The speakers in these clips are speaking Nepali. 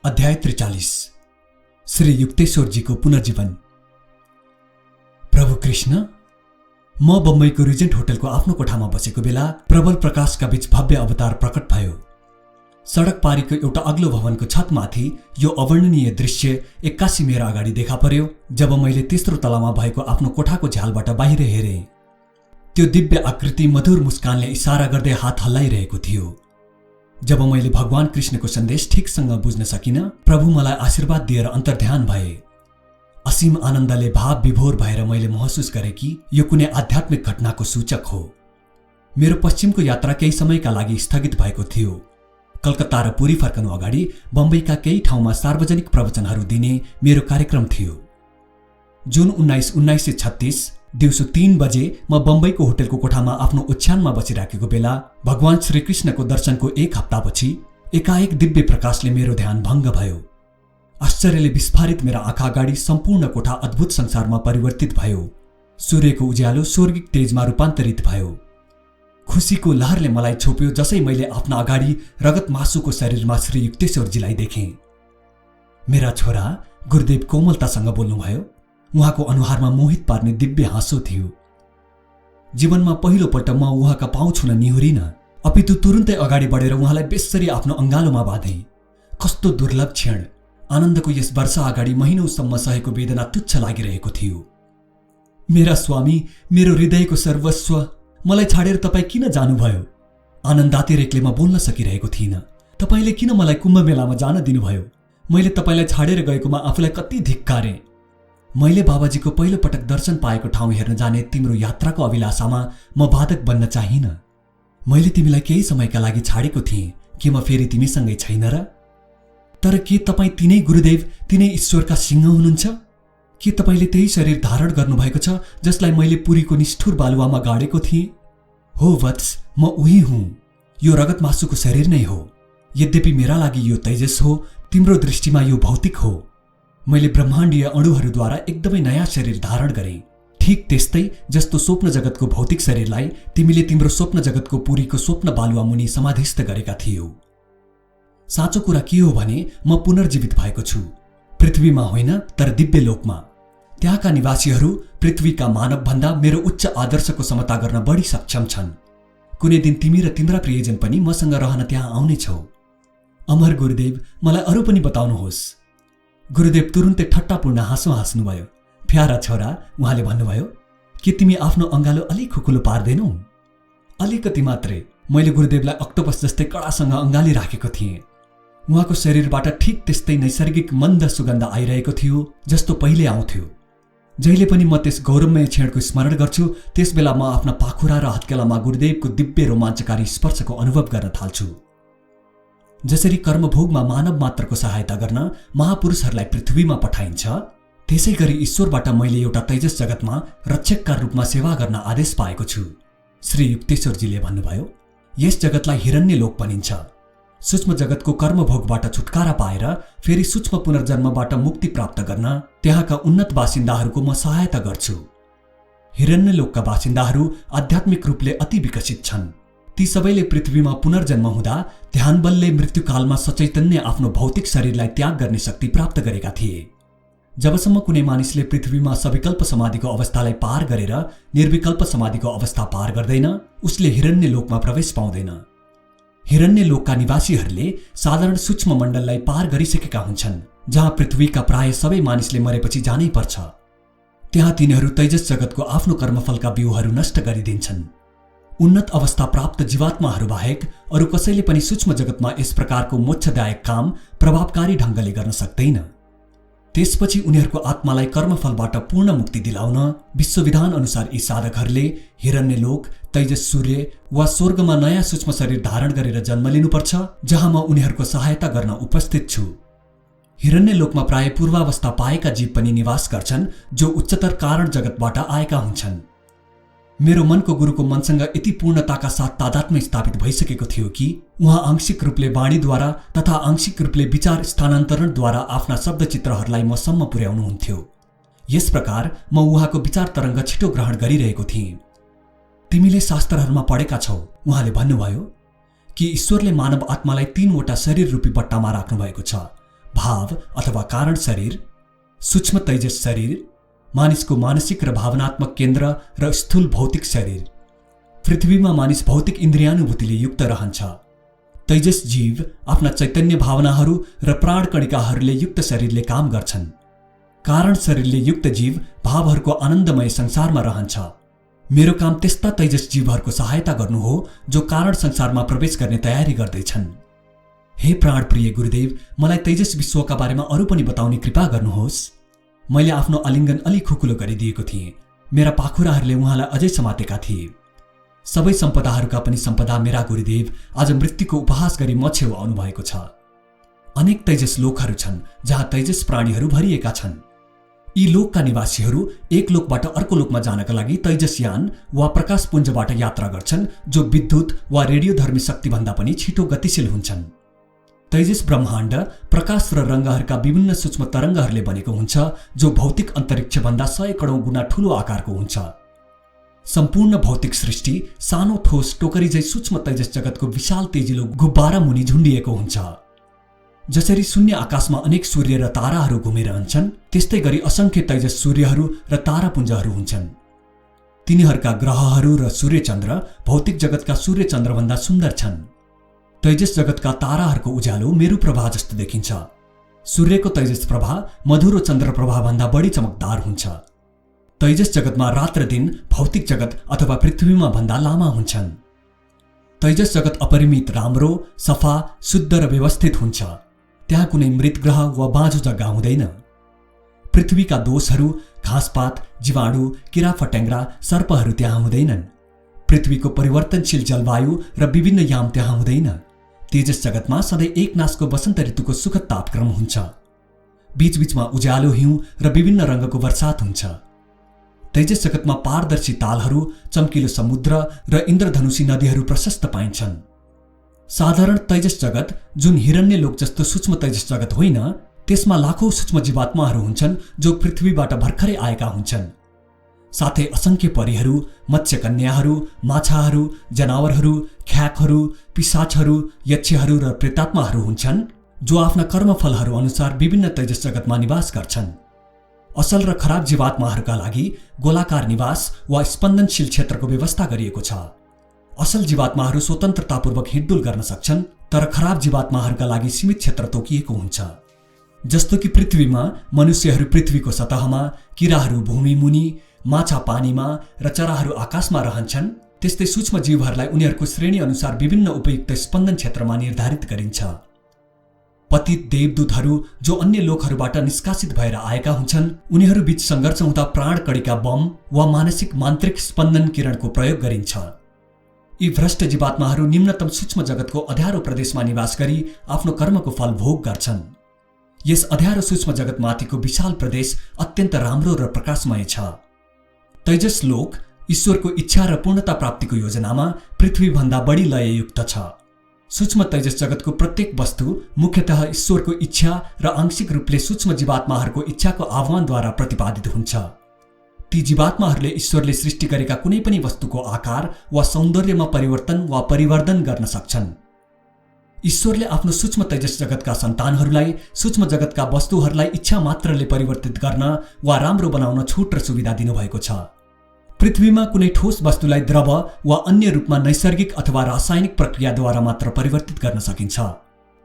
अध्याय 43 श्री युक्तेश्वरजीको पुनर्जीवन। प्रभु कृष्ण, म बम्बईको रिजेन्ट होटलको आफ्नो कोठामा बसेको बेला प्रबल प्रकाशका बीच भव्य अवतार प्रकट भयो। सडक पारीको एउटा अग्लो भवनको छतमाथि यो अवर्णनीय दृश्य एक्कासी मेरो अगाडि देखा पर्यो जब मैले तेस्रो तलामा भएको आफ्नो कोठाको झ्यालबाट बाहिर हेरेँ। त्यो दिव्य आकृति मधुर मुस्कानले इशारा गर्दै हात हल्लाइरहेको थियो। जब मैले भगवान कृष्णको सन्देश ठिकसँग बुझ्न सकिन, प्रभु मलाई आशीर्वाद दिएर अन्तर्ध्यान भए। असीम आनन्दले भाव विभोर भएर मैले महसुस गरेँ कि यो कुनै आध्यात्मिक घटनाको सूचक हो। मेरो पश्चिमको यात्रा केही समयका लागि स्थगित भएको थियो। कलकत्ता र पुरी फर्कनु अगाडि बम्बईका केही ठाउँमा सार्वजनिक प्रवचनहरू दिने मेरो कार्यक्रम थियो। जुन 1936 दिउँसो 3 बजे म बम्बईको होटलको कोठामा आफ्नो ओछ्यानमा बसिराखेको बेला भगवान श्रीकृष्णको दर्शनको 1 हप्तापछि एकाएक दिव्य प्रकाशले मेरो ध्यान भङ्ग भयो। आश्चर्यले विस्फारित मेरा आँखा अगाडि सम्पूर्ण कोठा अद्भुत संसारमा परिवर्तित भयो। सूर्यको उज्यालो स्वर्गिक तेजमा रूपान्तरित भयो। खुसीको लहरले मलाई छोप्यो जसै मैले आफ्ना अगाडि रगत मासुको शरीरमा श्री युक्तेश्वरजीलाई देखेँ। मेरा छोरा गुरुदेव कोमलतासँग बोल्नुभयो। उहाँको अनुहारमा मोहित पार्ने दिव्य हाँसो थियो। जीवनमा पहिलोपल्ट म उहाँका पाउ छुन निहुरिन, अपितु तुरुन्तै अगाडि बढेर उहाँलाई बेस्सरी आफ्नो अङ्गालोमा बाँधेँ। कस्तो दुर्लभ क्षण! आनन्दको यस वर्ष अगाडि महिनौसम्म सहेको वेदना तुच्छ लागिरहेको थियो। मेरा स्वामी, मेरो हृदयको सर्वस्व, मलाई छाडेर तपाईँ किन जानुभयो? आनन्दातिरेकले म बोल्न सकिरहेको थिइनँ। तपाईँले किन मलाई कुम्भ मेलामा जान दिनुभयो? मैले तपाईँलाई छाडेर गएकोमा आफूलाई कति धिक्कारेँ। मैले बाबाजीको पहिलो पटक दर्शन पाएको ठाउँ हेर्न जाने तिम्रो यात्राको अभिलाषामा म बाधक बन्न चाहिन। मैले तिमीलाई केही समयका लागि छाडेको थिएँ। के म फेरि तिमीसँगै छैन र? तर के तपाईँ तिनै गुरुदेव, तिनै ईश्वरका सिंह हुनुहुन्छ? के तपाईँले त्यही शरीर धारण गर्नुभएको छ जसलाई मैले पुरीको निष्ठुर बालुवामा गाडेको थिएँ? हो वत्स, म उही हुँ। यो रगत मासुको शरीर नै हो। यद्यपि मेरा लागि यो तेजस हो, तिम्रो दृष्टिमा यो भौतिक हो। मैले ब्रह्माण्डीय अणुहरूद्वारा एकदमै नयाँ शरीर धारण गरेँ। ठिक त्यस्तै जस्तो स्वप्न जगतको भौतिक शरीरलाई तिमीले तिम्रो स्वप्न जगतको पुरीको स्वप्न बालुवा मुनि समाधिस्थ गरेका थियौ। साँचो कुरा के हो भने म पुनर्जीवित भएको छु। पृथ्वीमा होइन, तर दिव्य लोकमा। त्यहाँका निवासीहरू पृथ्वीका मानवभन्दा मेरो उच्च आदर्शको समता गर्न बढी सक्षम छन्। कुनै दिन तिमी र तिम्रा प्रियजन पनि मसँग रहन त्यहाँ आउनेछौ। अमर गुरुदेव, मलाई अरू पनि बताउनुहोस्। गुरुदेव तुरुन्तै ठट्टापूर्ण हाँसो हाँस्नुभयो। प्यारा छोरा, उहाँले भन्नुभयो, के तिमी आफ्नो अङ्गालो अलिक खुकुलो पार्दैनौ? अलिकति मात्रै। मैले गुरुदेवलाई अक्टोपस जस्तै कडासँग अङ्गाली राखेको थिएँ। उहाँको शरीरबाट ठिक त्यस्तै नैसर्गिक मन्द सुगन्ध आइरहेको थियो जस्तो पहिले आउँथ्यो। जहिले पनि म त्यस गौरवमय क्षणको स्मरण गर्छु, त्यसबेला म आफ्ना पाखुरा र हत्केलामा गुरुदेवको दिव्य रोमाञ्चकारी स्पर्शको अनुभव गर्न थाल्छु। जसरी कर्मभोगमा मानव मात्रको सहायता गर्न महापुरुषहरूलाई पृथ्वीमा पठाइन्छ, त्यसै गरी ईश्वरबाट मैले एउटा तेजस जगतमा रक्षकका रूपमा सेवा गर्न आदेश पाएको छु। श्री युक्तेश्वरजीले भन्नुभयो, यस जगतलाई हिरण्य लोक भनिन्छ। सूक्ष्म जगतको कर्मभोगबाट छुटकारा पाएर फेरि सूक्ष्म पुनर्जन्मबाट मुक्ति प्राप्त गर्न त्यहाँका उन्नत बासिन्दाहरूको म सहायता गर्छु। हिरण्य लोकका बासिन्दाहरू आध्यात्मिक रूपले अति विकसित छन्। ती सबैले पृथ्वीमा पुनर्जन्म हुँदा ध्यान बलले मृत्युकालमा सचैतन्य आफ्नो भौतिक शरीरलाई त्याग गर्ने शक्ति प्राप्त गरेका थिए। जबसम्म कुनै मानिसले पृथ्वीमा सविकल्प समाधिको अवस्थालाई पार गरेर निर्विकल्प समाधिको अवस्था पार गर्दैन, उसले हिरण्य लोकमा प्रवेश पाउँदैन। हिरण्य लोकका निवासीहरूले साधारण सूक्ष्म मण्डललाई पार गरिसकेका हुन्छन्, जहाँ पृथ्वीका प्राय सबै मानिसले मरेपछि जानै पर्छ। त्यहाँ तिनीहरू तेजस जगतको आफ्नो कर्मफलका बिउहरू नष्ट गरिदिन्छन्। उन्नत अवस्था प्राप्त जीवात्माहरू बाहेक अरू कसैले पनि सूक्ष्म जगतमा यस प्रकारको मोक्षदायक काम प्रभावकारी ढङ्गले गर्न सक्दैन। त्यसपछि उनीहरूको आत्मालाई कर्मफलबाट पूर्ण मुक्ति दिलाउन विश्वविधान अनुसार यी साधकहरूले हिरण्यलोक, तेजस सूर्य वा स्वर्गमा नयाँ सूक्ष्म शरीर धारण गरेर जन्म लिनुपर्छ, जहाँ म उनीहरूको सहायता गर्न उपस्थित छु। हिरण्यलोकमा प्राय पूर्वावस्था पाएका जीव पनि निवास गर्छन्, जो उच्चतर कारण जगतबाट आएका हुन्छन्। मेरो मनको गुरुको मनसँग यति पूर्णताका साथ तादात्म्य स्थापित भइसकेको थियो कि उहाँ आंशिक रूपले वाणीद्वारा तथा आंशिक रूपले विचार स्थानान्तरणद्वारा आफ्ना शब्दचित्रहरूलाई मसम्म पुर्याउनुहुन्थ्यो। यस प्रकार म उहाँको विचार तरङ्ग छिटो ग्रहण गरिरहेको थिएँ। तिमीले शास्त्रहरूमा पढेका छौ, उहाँले भन्नुभयो, कि ईश्वरले मानव आत्मालाई 3 वटा शरीर रूपी बट्टामा राख्नु भएको छ। भाव अथवा कारण शरीर, सूक्ष्म तेजस शरीर, मानिसको मानसिक र भावनात्मक केन्द्र र स्थूल भौतिक शरीर। पृथ्वीमा मानिस भौतिक इन्द्रियानुभूतिले युक्त रहन्छ। तेजस जीव आफ्ना चैतन्य भावनाहरू र प्राण कणिकाहरूले युक्त शरीरले काम गर्छन्। कारण शरीरले युक्त जीव भावहरूको आनन्दमय संसारमा रहन्छ। मेरो काम त्यस्ता तेजस जीवहरूको सहायता गर्नु हो जो कारण संसारमा प्रवेश गर्ने तयारी गर्दैछन्। हे प्राणप्रिय गुरुदेव, मलाई तेजस विश्वका बारेमा अरू पनि बताउने कृपा गर्नुहोस्। मैले आफ्नो आलिङ्गन अलि खुकुलो गरिदिएको थिएँ। मेरा पाखुराहरूले उहाँलाई अझै समातेका थिए। सबै सम्पदाहरूका पनि सम्पदा मेरा गुरुदेव आज मृत्युको उपहास गरी म छेउ आउनुभएको छ। अनेक तेजस लोकहरू छन् जहाँ तेजस प्राणीहरू भरिएका छन्। यी लोकका निवासीहरू एक लोकबाट अर्को लोकमा जानका लागि तेजसयान वा प्रकाशपुञ्जबाट यात्रा गर्छन्, जो विद्युत वा रेडियोधर्मी शक्तिभन्दा पनि छिटो गतिशील हुन्छन्। तेजस ब्रह्माण्ड प्रकाश र रङ्गहरूका विभिन्न सूक्ष्म तरङ्गहरूले बनेको हुन्छ, जो भौतिक अन्तरिक्षभन्दा 100 करोड गुणा ठूलो आकारको हुन्छ। सम्पूर्ण भौतिक सृष्टि सानो ठोस टोकरी झै सूक्ष्म तेजस जगतको विशाल तेजिलो गुब्बारा मुनि झुन्डिएको हुन्छ। जसरी शून्य आकाशमा अनेक सूर्य र ताराहरू घुमिरहन्छन्, त्यस्तै गरी असंख्य तेजस सूर्यहरू र तारापुञ्जहरू हुन्छन्। तिनीहरूका ग्रहहरू र सूर्यचन्द्र भौतिक जगतका सूर्यचन्द्रभन्दा सुन्दर छन्। तेजस जगतका ताराहरूको उज्यालो मेरु प्रभा जस्तो देखिन्छ। सूर्यको तेजस प्रभा मधुरो चन्द्र प्रभाभन्दा बढी चमकदार हुन्छ। तेजस जगतमा रात र दिन भौतिक जगत अथवा पृथ्वीमा भन्दा लामा हुन्छन्। तेजस जगत अपरिमित राम्रो, सफा, शुद्ध र व्यवस्थित हुन्छ। त्यहाँ कुनै मृत ग्रह वा बाँझो जग्गा हुँदैन। पृथ्वीका दोषहरू, घाँसपात, जीवाणु, किरा फट्याङ्ग्रा, सर्पहरू त्यहाँ हुँदैनन्। पृथ्वीको परिवर्तनशील जलवायु र विभिन्न याम त्यहाँ हुँदैन। तेजस जगतमा सधैँ एक नासको वसन्त ऋतुको सुखद तापक्रम हुन्छ। बीचबीचमा उज्यालो हिउँ र विभिन्न रङ्गको वर्षात हुन्छ। तेजस जगतमा पारदर्शी तालहरू, चम्किलो समुद्र र इन्द्रधनुषी नदीहरू प्रशस्त पाइन्छन्। साधारण तेजस जगत, जुन हिरण्य लोक जस्तो सूक्ष्म तेजस जगत होइन, त्यसमा लाखौं सूक्ष्म जीवात्माहरू हुन्छन् जो पृथ्वीबाट भर्खरै आएका हुन्छन्। साथै असंख्य परीहरू, मत्स्यकन्याहरू, माछाहरू, जनावरहरू, ख्याकहरू, पिशाचहरू, यक्षहरू र प्रेतात्माहरू हुन्छन्, जो आफ्ना कर्मफलहरू अनुसार विभिन्न तेजस जगतमा निवास गर्छन्। असल र खराब जीवात्माहरूका लागि गोलाकार निवास वा स्पन्दनशील क्षेत्रको व्यवस्था गरिएको छ। असल जीवात्माहरू स्वतन्त्रतापूर्वक हिँडडुल गर्न सक्छन्, तर खराब जीवात्माहरूका लागि सीमित क्षेत्र तोकिएको हुन्छ। जस्तो कि पृथ्वीमा मनुष्यहरू पृथ्वीको सतहमा, किराहरू भूमि मुनि, माछा पानीमा र चराहरू आकाशमा रहन्छन्, त्यस्तै सूक्ष्म जीवहरूलाई उनीहरूको श्रेणी अनुसार विभिन्न उपयुक्त स्पन्दन क्षेत्रमा निर्धारित गरिन्छ। पतित देवदूतहरू जो अन्य लोकहरूबाट निष्कासित भएर आएका हुन्छन्, उनीहरू बीच सङ्घर्ष हुँदा प्राण कणिका बम वा मानसिक मान्त्रिक स्पन्दन किरणको प्रयोग गरिन्छ। यी भ्रष्ट जीवात्माहरू निम्नतम सूक्ष्म जगतको अध्यारो प्रदेशमा निवास गरी आफ्नो कर्मको फल भोग गर्छन्। यस अध्यारो सूक्ष्म जगतमाथिको विशाल प्रदेश अत्यन्त राम्रो र प्रकाशमय छ। तेजस लोक ईश्वरको इच्छा र पूर्णता प्राप्तिको योजनामा पृथ्वीभन्दा बढी लययुक्त छ। सूक्ष्म तेजस जगतको प्रत्येक वस्तु मुख्यतः ईश्वरको इच्छा र आंशिक रूपले सूक्ष्म जीवात्माहरूको इच्छाको आह्वानद्वारा प्रतिपादित हुन्छ। ती जीवात्माहरूले ईश्वरले सृष्टि गरेका कुनै पनि वस्तुको आकार वा सौन्दर्यमा परिवर्तन वा परिवर्धन गर्न सक्छन्। ईश्वरले आफ्नो सूक्ष्म तेजस जगतका सन्तानहरूलाई सूक्ष्म जगतका वस्तुहरूलाई इच्छा मात्रले परिवर्तित गर्न वा राम्रो बनाउन छुट र सुविधा दिनुभएको छ। पृथ्वीमा कुनै ठोस वस्तुलाई द्रव वा अन्य रूपमा नैसर्गिक अथवा रासायनिक प्रक्रियाद्वारा मात्र परिवर्तित गर्न सकिन्छ,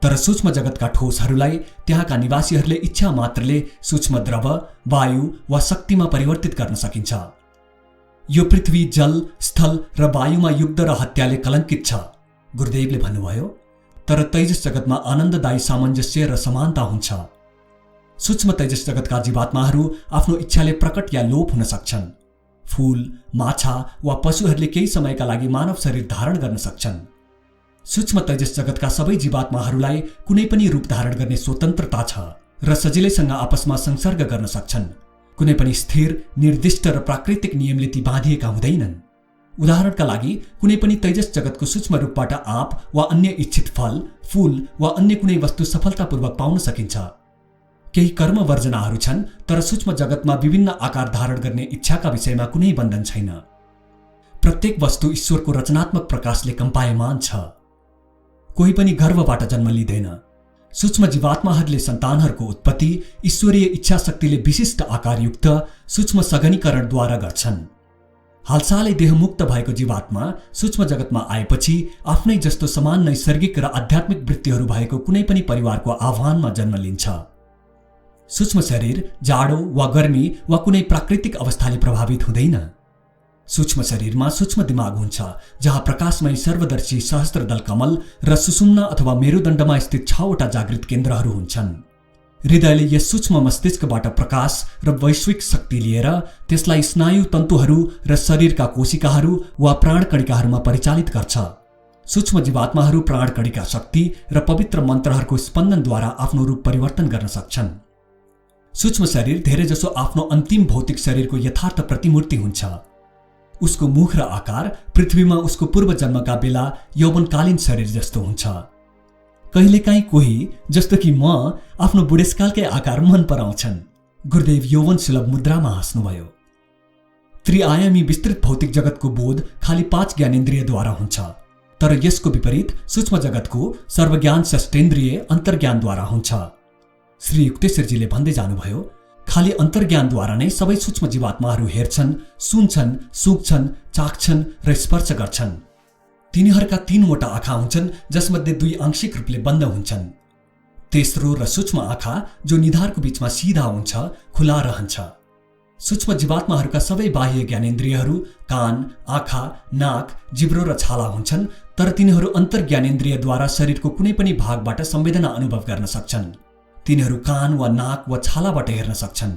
तर सूक्ष्म जगतका ठोसहरूलाई त्यहाँका निवासीहरूले इच्छा मात्रले सूक्ष्म द्रव, वायु वा शक्तिमा परिवर्तित गर्न सकिन्छ। यो पृथ्वी जल, स्थल र वायुमा युद्ध र हत्याले कलङ्कित छ, गुरुदेवले भन्नुभयो। तर तेजस जगतमा आनन्ददायी सामञ्जस्य र समानता हुन्छ। सूक्ष्म तेजस जगतका जीवात्माहरू आफ्नो इच्छाले प्रकट या लोप हुन सक्छन्। फूल, माछा वा पशुहरूले केही समयका लागि मानव शरीर धारण गर्न सक्छन्। सूक्ष्म तेजस जगतका सबै जीवात्माहरूलाई कुनै पनि रूप धारण गर्ने स्वतन्त्रता छ र सजिलैसँग आपसमा संसर्ग गर्न सक्छन्। कुनै पनि स्थिर, निर्दिष्ट र प्राकृतिक नियमले ती बाँधिएका हुँदैनन्। उदाहरणका लागि कुनै पनि तेजस जगतको सूक्ष्म रूपबाट आँप वा अन्य इच्छित फल, फूल वा अन्य कुनै वस्तु सफलतापूर्वक पाउन सकिन्छ। केही कर्म वर्जनाहरू छन्, तर सूक्ष्म जगतमा विभिन्न आकार धारण गर्ने इच्छाका विषयमा कुनै बन्धन छैन। प्रत्येक वस्तु ईश्वरको रचनात्मक प्रकाशले कम्पायमान छ। कोही पनि गर्भबाट जन्म लिँदैन। सूक्ष्म जीवात्माहरूले सन्तानहरूको उत्पत्ति ईश्वरीय इच्छा शक्तिले विशिष्ट आकारयुक्त सूक्ष्म सघनीकरणद्वारा गर्छन्। हालसालै देहमुक्त भएको जीवात्मा सूक्ष्म जगतमा आएपछि आफ्नै जस्तो समान नैसर्गिक र आध्यात्मिक वृत्तिहरू भएको कुनै पनि परिवारको आह्वानमा जन्म लिन्छ। सूक्ष्म शरीर जाडो वा गर्मी वा कुनै प्राकृतिक अवस्थाले प्रभावित हुँदैन। सूक्ष्म शरीरमा सूक्ष्म दिमाग हुन्छ, जहाँ प्रकाशमय सर्वदर्शी सहस्त्रदल कमल र सुषुम्ना अथवा मेरुदण्डमा स्थित 6वटा जागृत केन्द्रहरू हुन्छन्। हृदयले यस सूक्ष्म मस्तिष्कबाट प्रकाश र वैश्विक शक्ति लिएर त्यसलाई स्नायु तन्तुहरू र शरीरका कोशिकाहरू वा प्राणकणिकाहरूमा परिचालित गर्छ। सूक्ष्म जीवात्माहरू प्राणकणिका शक्ति र पवित्र मन्त्रहरूको स्पन्दनद्वारा आफ्नो रूप परिवर्तन गर्न सक्छन्। सूक्ष्म शरीर धेरैजसो आफ्नो अन्तिम भौतिक शरीरको यथार्थ प्रतिमूर्ति हुन्छ। उसको मुख र आकार पृथ्वीमा उसको पूर्व जन्मका बेला यौवनकालीन शरीर जस्तो हुन्छ। कहिलेकाहीँ कोही जस्तो कि म आफ्नो बुढेसकालकै आकार मन पराउँछन्। गुरुदेव यौवन सुलभ मुद्रामा हाँस्नुभयो। त्रिआयामी विस्तृत भौतिक जगतको बोध खाली 5 ज्ञानेन्द्रियद्वारा हुन्छ, तर यसको विपरीत सूक्ष्म जगतको सर्वज्ञान षष्ठेन्द्रिय अन्तर्ज्ञानद्वारा हुन्छ। श्री युक्तेश्वरजीले भन्दै जानुभयो, खाली अन्तर्ज्ञानद्वारा नै सबै सूक्ष्म जीवात्माहरू हेर्छन्, सुन्छन्, सुक्छन्, चाख्छन् र स्पर्श गर्छन्। तिनीहरूका 3वटा आँखा हुन्छन्, जसमध्ये 2 आंशिक रूपले बन्द हुन्छन्। तेस्रो र सूक्ष्म आँखा, जो निधारको बीचमा सिधा हुन्छ, खुला रहन्छ। सूक्ष्म जीवात्माहरूका सबै बाह्य ज्ञानेन्द्रियहरू कान, आँखा, नाक, जिब्रो र छाला हुन्छन्, तर तिनीहरू अन्तर्ज्ञानेन्द्रियद्वारा शरीरको कुनै पनि भागबाट संवेदना अनुभव गर्न सक्छन्। तिनीहरू कान वा नाक वा छालाबाट हेर्न सक्छन्।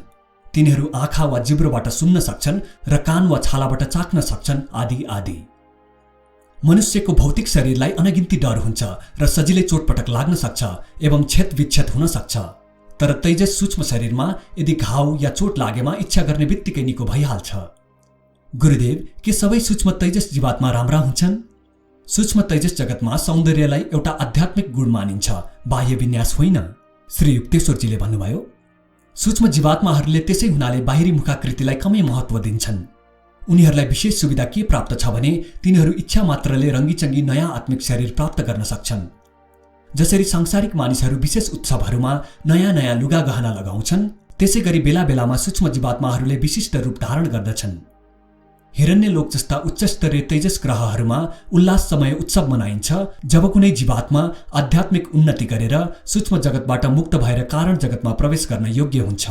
तिनीहरू आँखा वा जिब्रोबाट सुन्न सक्छन् र कान वा छालाबाट चाख्न सक्छन्, आदि आदि। मनुष्यको भौतिक शरीरलाई अनगिन्ती डर हुन्छ र सजिलै चोटपटक लाग्न सक्छ एवं क्षत विक्षत हुन सक्छ। तर तेजस सूक्ष्म शरीरमा यदि घाउ या चोट लागेमा इच्छा गर्ने बित्तिकै निको भइहाल्छ। गुरुदेव, के सबै सूक्ष्म तेजस जीवात्मा राम्रा हुन्छन्? सूक्ष्म तेजस जगतमा सौन्दर्यलाई एउटा आध्यात्मिक गुण मानिन्छ, बाह्य विन्यास होइन। श्री युक्तेश्वरजीले भन्नुभयो, सूक्ष्म जीवात्माहरूले त्यसै हुनाले बाहिरी मुखाकृतिलाई कमै महत्त्व दिन्छन्। उनीहरूलाई विशेष सुविधा के प्राप्त छ भने तिनीहरू इच्छा मात्रले रङ्गीचङ्गी नयाँ आत्मिक शरीर प्राप्त गर्न सक्छन्। जसरी सांसारिक मानिसहरू विशेष उत्सवहरूमा नयाँ नयाँ लुगा गहना लगाउँछन्, त्यसै गरी बेला बेलामा सूक्ष्म जीवात्माहरूले विशिष्ट रूप धारण गर्दछन्। हिरण्यलोक जस्ता उच्चस्तरीय तेजस ग्रहहरूमा उल्लास समय उत्सव मनाइन्छ, जब कुनै जीवात्मा आध्यात्मिक उन्नति गरेर सूक्ष्म जगतबाट मुक्त भएर कारण जगतमा प्रवेश गर्न योग्य हुन्छ।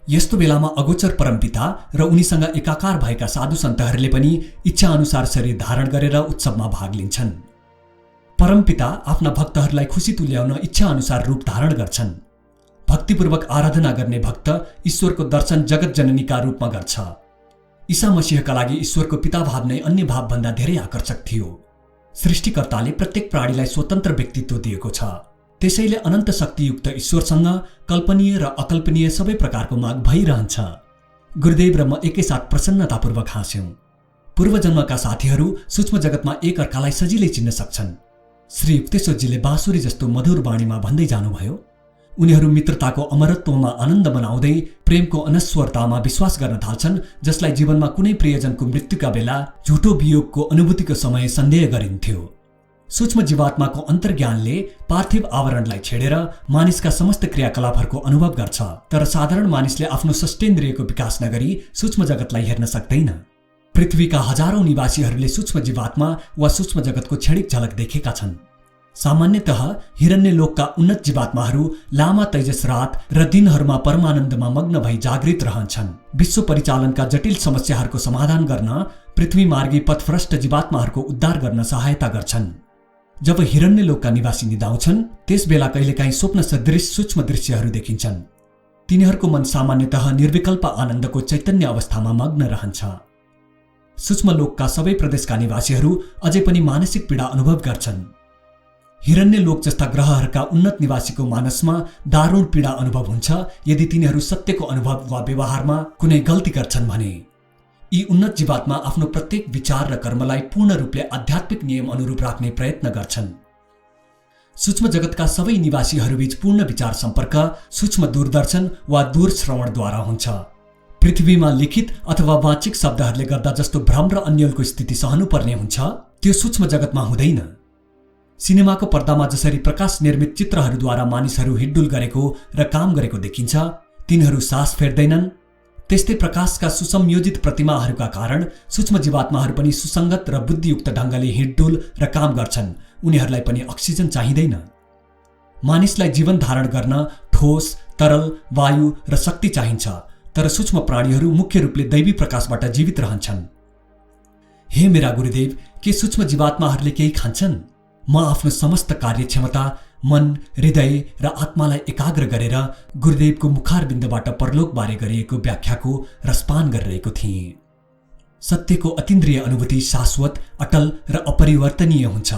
यस्तो बेलामा अगोचर परमपिता र उनीसँग एकाकार भएका साधु सन्तहरूले पनि इच्छा अनुसार शरीर धारण गरेर उत्सवमा भाग लिन्छन्। परमपिता आफ्ना भक्तहरूलाई खुसी तुल्याउन इच्छा अनुसार रूप धारण गर्छन्। भक्तिपूर्वक आराधना गर्ने भक्त ईश्वरको दर्शन जगत जननीका रूपमा गर्छ। ईसा मसीहका लागि ईश्वरको पिताभाव नै अन्य भावभन्दा धेरै आकर्षक थियो। सृष्टिकर्ताले प्रत्येक प्राणीलाई स्वतन्त्र व्यक्तित्व दिएको छ। त्यसैले अनन्त शक्तियुक्त ईश्वरसँग कल्पनीय र अकल्पनीय सबै प्रकारको माग भइरहन्छ। गुरुदेव र म एकैसाथ प्रसन्नतापूर्वक हाँस्यौं। पूर्वजन्मका साथीहरू सूक्ष्म जगतमा एक अर्कालाई सजिलै चिन्न सक्छन्। श्री युक्तेश्वरजीले बाँसुरी जस्तो मधुर वाणीमा भन्दै जानुभयो, उनीहरू मित्रताको अमरत्वमा आनन्द मनाउँदै प्रेमको अनश्वरतामा विश्वास गर्न थाल्छन्, जसलाई जीवनमा कुनै प्रियजनको मृत्युका बेला झुटो वियोगको अनुभूतिको समय सन्देह गरिन्थ्यो। सूक्ष्म जीवात्माको अन्तर्ज्ञानले पार्थिव आवरणलाई छेडेर मानिसका समस्त क्रियाकलापहरूको अनुभव गर्छ, तर साधारण मानिसले आफ्नो षष्ठेन्द्रियको विकास नगरी सूक्ष्म जगतलाई हेर्न सक्दैन। पृथ्वीका हजारौं निवासीहरूले सूक्ष्म जीवात्मा वा सूक्ष्म जगतको क्षणिक झलक देखेका छन्। सामान्यतः हिरण्यलोकका उन्नत जीवात्माहरू लामा तेजस रात र दिनहरूमा परमानन्दमा मग्न भई जागृत रहन्छन्। विश्व परिचालनका जटिल समस्याहरूको समाधान गर्न पृथ्वी मार्गी पथभ्रष्ट जीवात्माहरूको उद्धार गर्न सहायता गर्छन्। जब हिरण्यलोकका निवासी निदाउँछन्, त्यसबेला कहिलेकाहीँ स्वप्न सदृश सूक्ष्म दृश्यहरू देखिन्छन्। तिनीहरूको मन सामान्यतः निर्विकल्प आनन्दको चैतन्य अवस्थामा मग्न रहन्छ। सूक्ष्म लोकका सबै प्रदेशका निवासीहरू अझै पनि मानसिक पीडा अनुभव गर्छन्। हिरण्यलोक जस्ता ग्रहहरूका उन्नत निवासीको मानसमा दारुण पीडा अनुभव हुन्छ यदि तिनीहरू सत्यको अनुभव वा व्यवहारमा कुनै गल्ती गर्छन् भने। यी उन्नत जीवात्मा आफ्नो प्रत्येक विचार र कर्मलाई पूर्ण रूपले आध्यात्मिक नियम अनुरूप राख्ने प्रयत्न गर्छन्। सूक्ष्म जगतका सबै निवासीहरूबीच पूर्ण विचार सम्पर्क सूक्ष्म दूरदर्शन वा दूरश्रवणद्वारा हुन्छ। पृथ्वीमा लिखित अथवा वाचिक शब्दहरूले गर्दा जस्तो भ्रम र अन्यलको स्थिति सहनुपर्ने हुन्छ, त्यो सूक्ष्म जगतमा हुँदैन। सिनेमाको पर्दामा जसरी प्रकाश निर्मित चित्रहरूद्वारा मानिसहरू हिड्डुल गरेको र काम गरेको देखिन्छ, तिनीहरू सास फेर्दैनन्, त्यस्तै प्रकाशका सुसंयोजित प्रतिमाहरूका कारण सूक्ष्म जीवात्माहरू पनि सुसङ्गत र बुद्धियुक्त ढङ्गले हिड्डुल र काम गर्छन्। उनीहरूलाई पनि अक्सिजन चाहिँदैन। मानिसलाई जीवन धारण गर्न ठोस, तरल, वायु र शक्ति चाहिन्छ, तर सूक्ष्म प्राणीहरू मुख्य रूपले दैवी प्रकाशबाट जीवित रहन्छन्। हे मेरा गुरुदेव, के सूक्ष्म जीवात्माहरूले केही खान्छन्? म आफ्नो समस्त कार्यक्षमता, मन, हृदय र आत्मालाई एकाग्र गरेर गुरुदेवको मुखारबिन्दबाट परलोकबारे गरिएको व्याख्याको रसपान गरिरहेको थिएँ। सत्यको अतीन्द्रिय अनुभूति शाश्वत, अटल र अपरिवर्तनीय हुन्छ,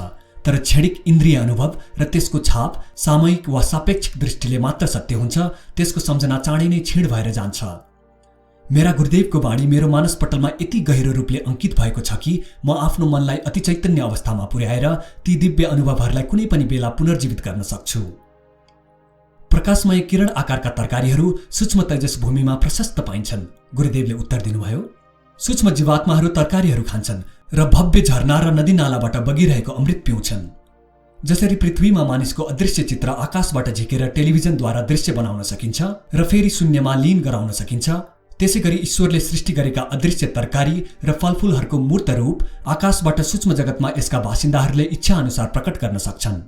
तर क्षणिक इन्द्रिय अनुभव र त्यसको छाप सामयिक वा सापेक्षिक दृष्टिले मात्र सत्य हुन्छ। त्यसको सम्झना चाँडै नै क्षीण भएर जान्छ। मेरा गुरुदेवको वाणी मेरो मानसपटलमा यति गहिरो रूपले अंकित भएको छ कि म आफ्नो मनलाई अति चैतन्य अवस्थामा पुर्याएर ती दिव्य अनुभवहरूलाई कुनै पनि बेला पुनर्जीवित गर्न सक्छु। प्रकाशमय किरण आकारका तरकारीहरू सूक्ष्म तेजस भूमिमा प्रशस्त पाइन्छन्। गुरुदेवले उत्तर दिनुभयो, सूक्ष्म जीवात्माहरू तरकारीहरू खान्छन् र भव्य झरना र नदीनालाबाट बगिरहेको अमृत पिउँछन्। जसरी पृथ्वीमा मानिसको अदृश्य चित्र आकाशबाट झिकेर टेलिभिजनद्वारा दृश्य बनाउन सकिन्छ र फेरि शून्यमा लीन गराउन सकिन्छ, त्यसैगरी ईश्वरले सृष्टि गरेका अदृश्य तरकारी र फलफूलहरूको मूर्त रूप आकाशबाट सूक्ष्म जगतमा यसका बासिन्दाहरूले इच्छा अनुसार प्रकट गर्न सक्छन्।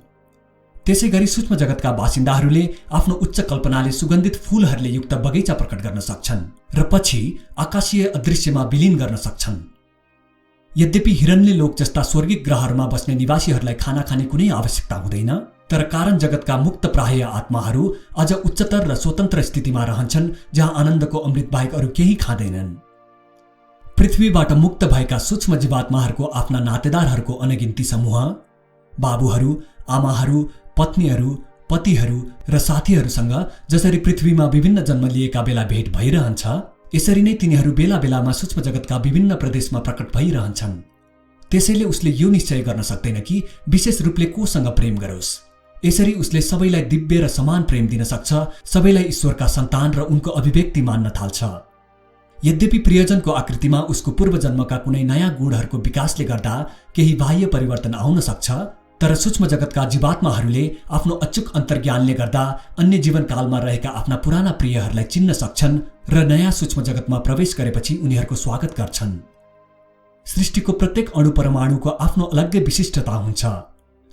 त्यसैगरी सूक्ष्म जगतका बासिन्दाहरूले आफ्नो उच्च कल्पनाले सुगन्धित फूलहरूले युक्त बगैँचा प्रकट गर्न सक्छन् र पछि आकाशीय अदृश्यमा विलीन गर्न सक्छन्। यद्यपि हिरण्य लोक जस्ता स्वर्गिक ग्रहहरूमा बस्ने निवासीहरूलाई खाना खाने कुनै आवश्यकता हुँदैन, तर कारण जगतका मुक्त प्राय आत्माहरू अझ उच्चतर र स्वतन्त्र स्थितिमा रहन्छन्, जहाँ आनन्दको अमृत बाहेक अरू केही खाँदैनन्। पृथ्वीबाट मुक्त भएका सूक्ष्म जीवात्माहरूको आफ्ना नातेदारहरूको अनगिन्ती समूह, बाबुहरू, आमाहरू, पत्नीहरू, पतिहरू र साथीहरूसँग जसरी पृथ्वीमा विभिन्न जन्म लिएका बेला भेट भइरहन्छ, यसरी नै तिनीहरू बेला बेलामा सूक्ष्म जगतका विभिन्न प्रदेशमा प्रकट भइरहन्छन्। त्यसैले उसले यो निश्चय गर्न सक्दैन कि विशेष रूपले कोसँग प्रेम गरोस्। यसरी उसले सबैलाई दिव्य र समान प्रेम दिन सक्छ, सबैलाई ईश्वरका सन्तान र उनको अभिव्यक्ति मान्न थाल्छ। यद्यपि प्रियजनको आकृतिमा उसको पूर्वजन्मका कुनै नयाँ गुणहरूको विकासले गर्दा केही बाह्य परिवर्तन आउन सक्छ, तर सूक्ष्म जगतका जीवात्माहरूले आफ्नो अचूक अन्तर्ज्ञानले गर्दा अन्य जीवनकालमा रहेका आफ्ना पुराना प्रियहरूलाई चिन्न सक्छन् र नयाँ सूक्ष्म जगतमा प्रवेश गरेपछि उनीहरूको स्वागत गर्छन्। सृष्टिको प्रत्येक अणु परमाणुको आफ्नो अलग्गै विशिष्टता हुन्छ।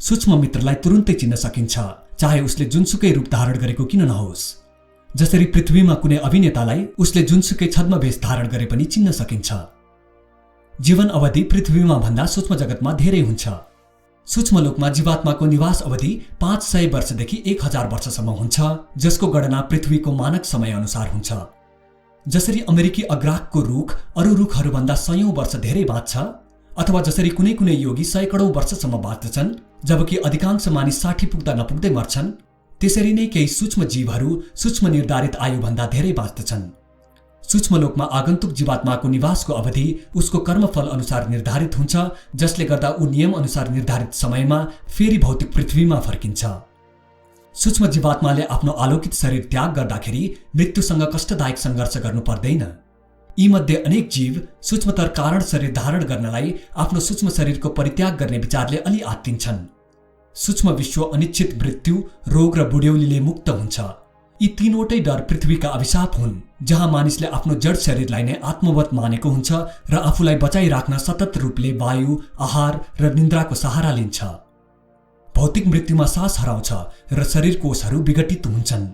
सूक्ष्म मित्रलाई तुरुन्तै चिन्न सकिन्छ, चाहे उसले जुनसुकै रूप धारण गरेको किन नहोस्। जसरी पृथ्वीमा कुनै अभिनेतालाई उसले जुनसुकै छद्मवेश धारण गरे पनि चिन्न सकिन्छ। जीवन अवधि पृथ्वीमा भन्दा सूक्ष्म जगतमा धेरै हुन्छ। सूक्ष्म लोकमा जीवात्माको निवास अवधि 500 वर्षदेखि 1000 वर्षसम्म हुन्छ, जसको गणना पृथ्वीको मानक समय अनुसार हुन्छ। जसरी अमेरिकी अग्राकको रुख अरू रुखहरूभन्दा 100औं वर्ष धेरै बाँच्छ, अथवा जसरी कुनै कुनै योगी 100 करोड वर्षसम्म बाँच्दछन्, जबकि अधिकांश मानिस 60 पुग्दा नपुग्दै मर्छन्, त्यसरी नै केही सूक्ष्म जीवहरू सूक्ष्म निर्धारित आयुभन्दा धेरै बाँच्दछन्। सूक्ष्म लोकमा आगन्तुक जीवात्माको निवासको अवधि उसको कर्मफल अनुसार निर्धारित हुन्छ, जसले गर्दा ऊ नियम अनुसार निर्धारित समयमा फेरि भौतिक पृथ्वीमा फर्किन्छ। सूक्ष्म जीवात्माले आफ्नो आलोकित शरीर त्याग गर्दाखेरि मृत्युसँग कष्टदायक सङ्घर्ष गर्नु पर्दैन। यीमध्ये अनेक जीव सूक्ष्मतर कारण शरीर धारण गर्नलाई आफ्नो सूक्ष्म शरीरको परित्याग गर्ने विचारले अलि आत्तिन्छन्। सूक्ष्म विश्व अनिश्चित मृत्यु, रोग र बुढ्यौलीले मुक्त हुन्छ। यी तीनवटै डर पृथ्वीका अभिशाप हुन्, जहाँ मानिसले आफ्नो जड शरीरलाई नै आत्मवत मानेको हुन्छ र आफूलाई बचाइराख्न सतत रूपले वायु, आहार र निन्द्राको सहारा लिन्छ। भौतिक मृत्युमा सास हराउँछ र शरीर कोषहरू विघटित हुन्छन्।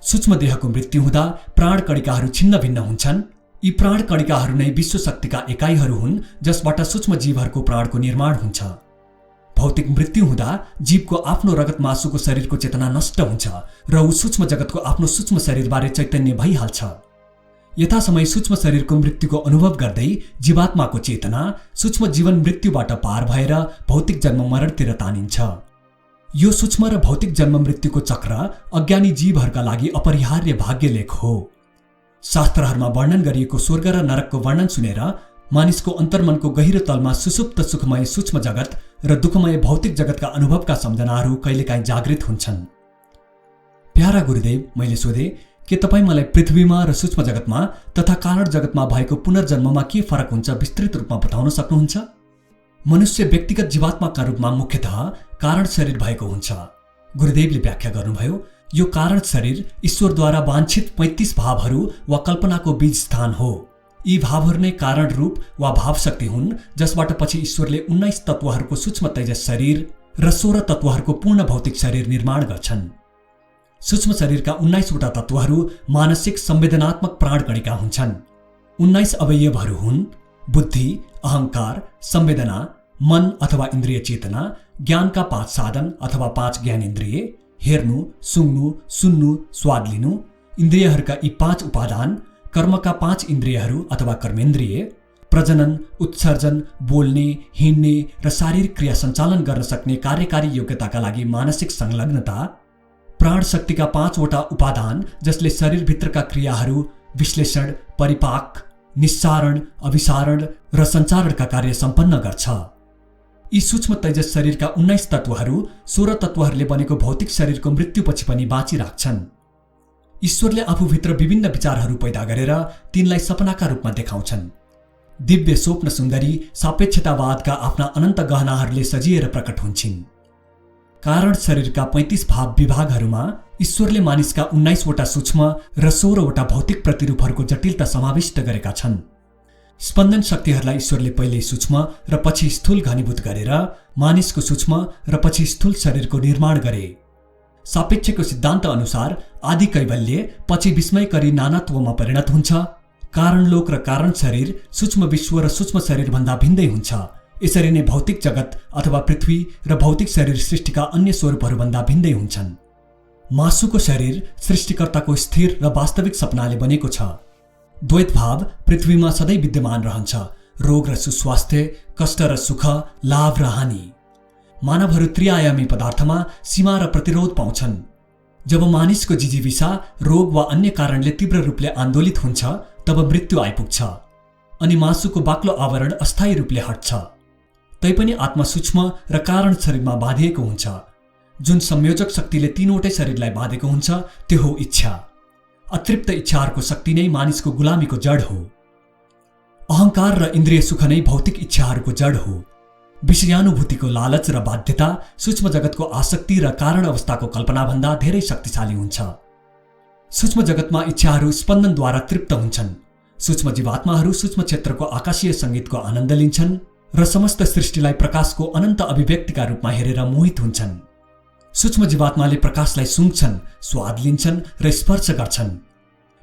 सूक्ष्म देहको मृत्यु हुँदा प्राण कणिकाहरू छिन्न भिन्न हुन्छन्। यी प्राण कणिकाहरू नै विश्व शक्तिका एकाइहरू हुन्, जसबाट सूक्ष्म जीवहरूको प्राणको निर्माण हुन्छ। भौतिक मृत्यु हुँदा जीवको आफ्नो रगत मासुको शरीरको चेतना नष्ट हुन्छ र ऊ सूक्ष्म जगतको आफ्नो सूक्ष्म शरीरबारे चैतन्य भइहाल्छ। यथासमय सूक्ष्म शरीरको मृत्युको अनुभव गर्दै जीवात्माको चेतना सूक्ष्म जीवन मृत्युबाट पार भएर भौतिक जन्म मरणतिर तानिन्छ। यो सूक्ष्म र भौतिक जन्म मृत्युको चक्र अज्ञानी जीवहरूका लागि अपरिहार्य भाग्यलेख हो। शास्त्रहरूमा वर्णन गरिएको स्वर्ग र नरकको वर्णन सुनेर मानिसको अन्तर्मनको गहिरो तलमा सुसुप्त सुखमय सूक्ष्म जगत र दुःखमय भौतिक जगतका अनुभवका सम्झनाहरू कहिलेकाहीँ जागृत हुन्छन्। प्यारा गुरुदेव, मैले सोधे, के तपाईँ मलाई पृथ्वीमा र सूक्ष्म जगतमा तथा कारण जगतमा भएको पुनर्जन्ममा के फरक हुन्छ विस्तृत रूपमा बताउन सक्नुहुन्छ? मनुष्य व्यक्तिगत जीवात्माका रूपमा मुख्यतः कारण शरीर भएको हुन्छ। गुरुदेवले व्याख्या गर्नुभयो, यो कारण शरीर ईश्वरद्वारा वाञ्छित 35 भावहरू वा कल्पनाको बीज स्थान हो। यी भावहरू नै कारण रूप वा भाव शक्ति हुन्, जसबाट पछि ईश्वरले 19 तत्त्वहरूको सूक्ष्म तेजस शरीर र 16 तत्त्वहरूको पूर्ण भौतिक शरीर निर्माण गर्छन्। सूक्ष्म शरीरका 19 वटा तत्त्वहरू मानसिक संवेदनात्मक प्राणकणिका हुन्छन्। 19 अवयवहरू हुन् बुद्धि, अहंकार, संवेदना, मन अथवा इन्द्रिय चेतना, ज्ञानका 5 साधन अथवा 5 ज्ञानेन्द्रिय, हेर्नु, सुन्नु, सुन्नु, स्वाद लिनु, इन्द्रियहरूका यी 5 उपादान, कर्मका 5 इन्द्रियहरू अथवा कर्मेन्द्रिय, प्रजनन, उत्सर्जन, बोल्ने, हिँड्ने र शारीरिक क्रिया सञ्चालन गर्न सक्ने कार्यकारी योग्यताका लागि मानसिक संलग्नता, प्राण शक्तिका 5 वटा उपादान जसले शरीरभित्रका क्रियाहरू विश्लेषण, परिपाक, निस्सारण, अभिसारण र सञ्चारणका कार्य सम्पन्न गर्छ। यी सूक्ष्म तेजस शरीरका 19 तत्त्वहरू 16 तत्त्वहरूले बनेको भौतिक शरीरको मृत्युपछि पनि बाँचिराख्छन्। ईश्वरले आफूभित्र विभिन्न विचारहरू पैदा गरेर तिनलाई सपनाका रूपमा देखाउँछन्। दिव्य स्वप्न सुन्दरी सापेक्षतावादका आफ्ना अनन्त गहनाहरूले सजिएर प्रकट हुन्छन्। कारण शरीरका 35 भाव विभागहरूमा ईश्वरले मानिसका 19 वटा सूक्ष्म र 16 वटा भौतिक प्रतिरूपहरूको जटिलता समाविष्ट गरेका छन्। स्पन्दन शक्तिहरूलाई ईश्वरले पहिले सूक्ष्म र पछि स्थूल घनीभूत गरेर मानिसको सूक्ष्म र पछि स्थूल शरीरको निर्माण गरे। सापेक्षको सिद्धान्त अनुसार आदि कैवल्य पछि विस्मयकरी नानात्वमा परिणत हुन्छ। कारण लोक र कारण शरीर सूक्ष्म विश्व र सूक्ष्म शरीरभन्दा भिन्दै हुन्छ। यसरी नै भौतिक जगत अथवा पृथ्वी र भौतिक शरीर सृष्टिका अन्य स्वरूपहरूभन्दा भिन्दै हुन्छन्। मासुको शरीर सृष्टिकर्ताको स्थिर र वास्तविक सपनाले बनेको छ। द्वैत भाव पृथ्वीमा सधैँ विद्यमान रहन्छ। रोग र सुस्वास्थ्य, कष्ट र सुख, लाभ र हानि। मानवहरू त्रिआयामी पदार्थमा सीमा र प्रतिरोध पाउँछन्। जब मानिसको जिजीविषा, रोग वा अन्य कारणले तीव्र रूपले आन्दोलित हुन्छ तब मृत्यु आइपुग्छ अनि मासुको बाक्लो आवरण अस्थायी रूपले हट्छ। तैपनि आत्मा सूक्ष्म र कारण शरीरमा बाँधिएको हुन्छ। जुन संयोजक शक्तिले तीनवटै शरीरलाई बाँधेको हुन्छ त्यो हो इच्छा। अतृप्त इच्छाहरूको शक्ति नै मानिसको गुलामीको जड हो। अहंकार र इन्द्रिय सुख नै भौतिक इच्छाहरूको जड हो। विषयानुभूतिको लालच र बाध्यता सूक्ष्म जगतको आसक्ति र कारण अवस्थाको कल्पनाभन्दा धेरै शक्तिशाली हुन्छ। सूक्ष्म जगतमा इच्छाहरू स्पन्दनद्वारा तृप्त हुन्छन्। सूक्ष्म जीवात्माहरू सूक्ष्म क्षेत्रको आकाशीय संगीतको आनन्द लिन्छन् र समस्त सृष्टिलाई प्रकाशको अनन्त अभिव्यक्तिका रूपमा हेरेर मोहित हुन्छन्। सूक्ष्म जीवात्माले प्रकाशलाई सुँघ्छन्, स्वाद लिन्छन् र स्पर्श गर्छन्।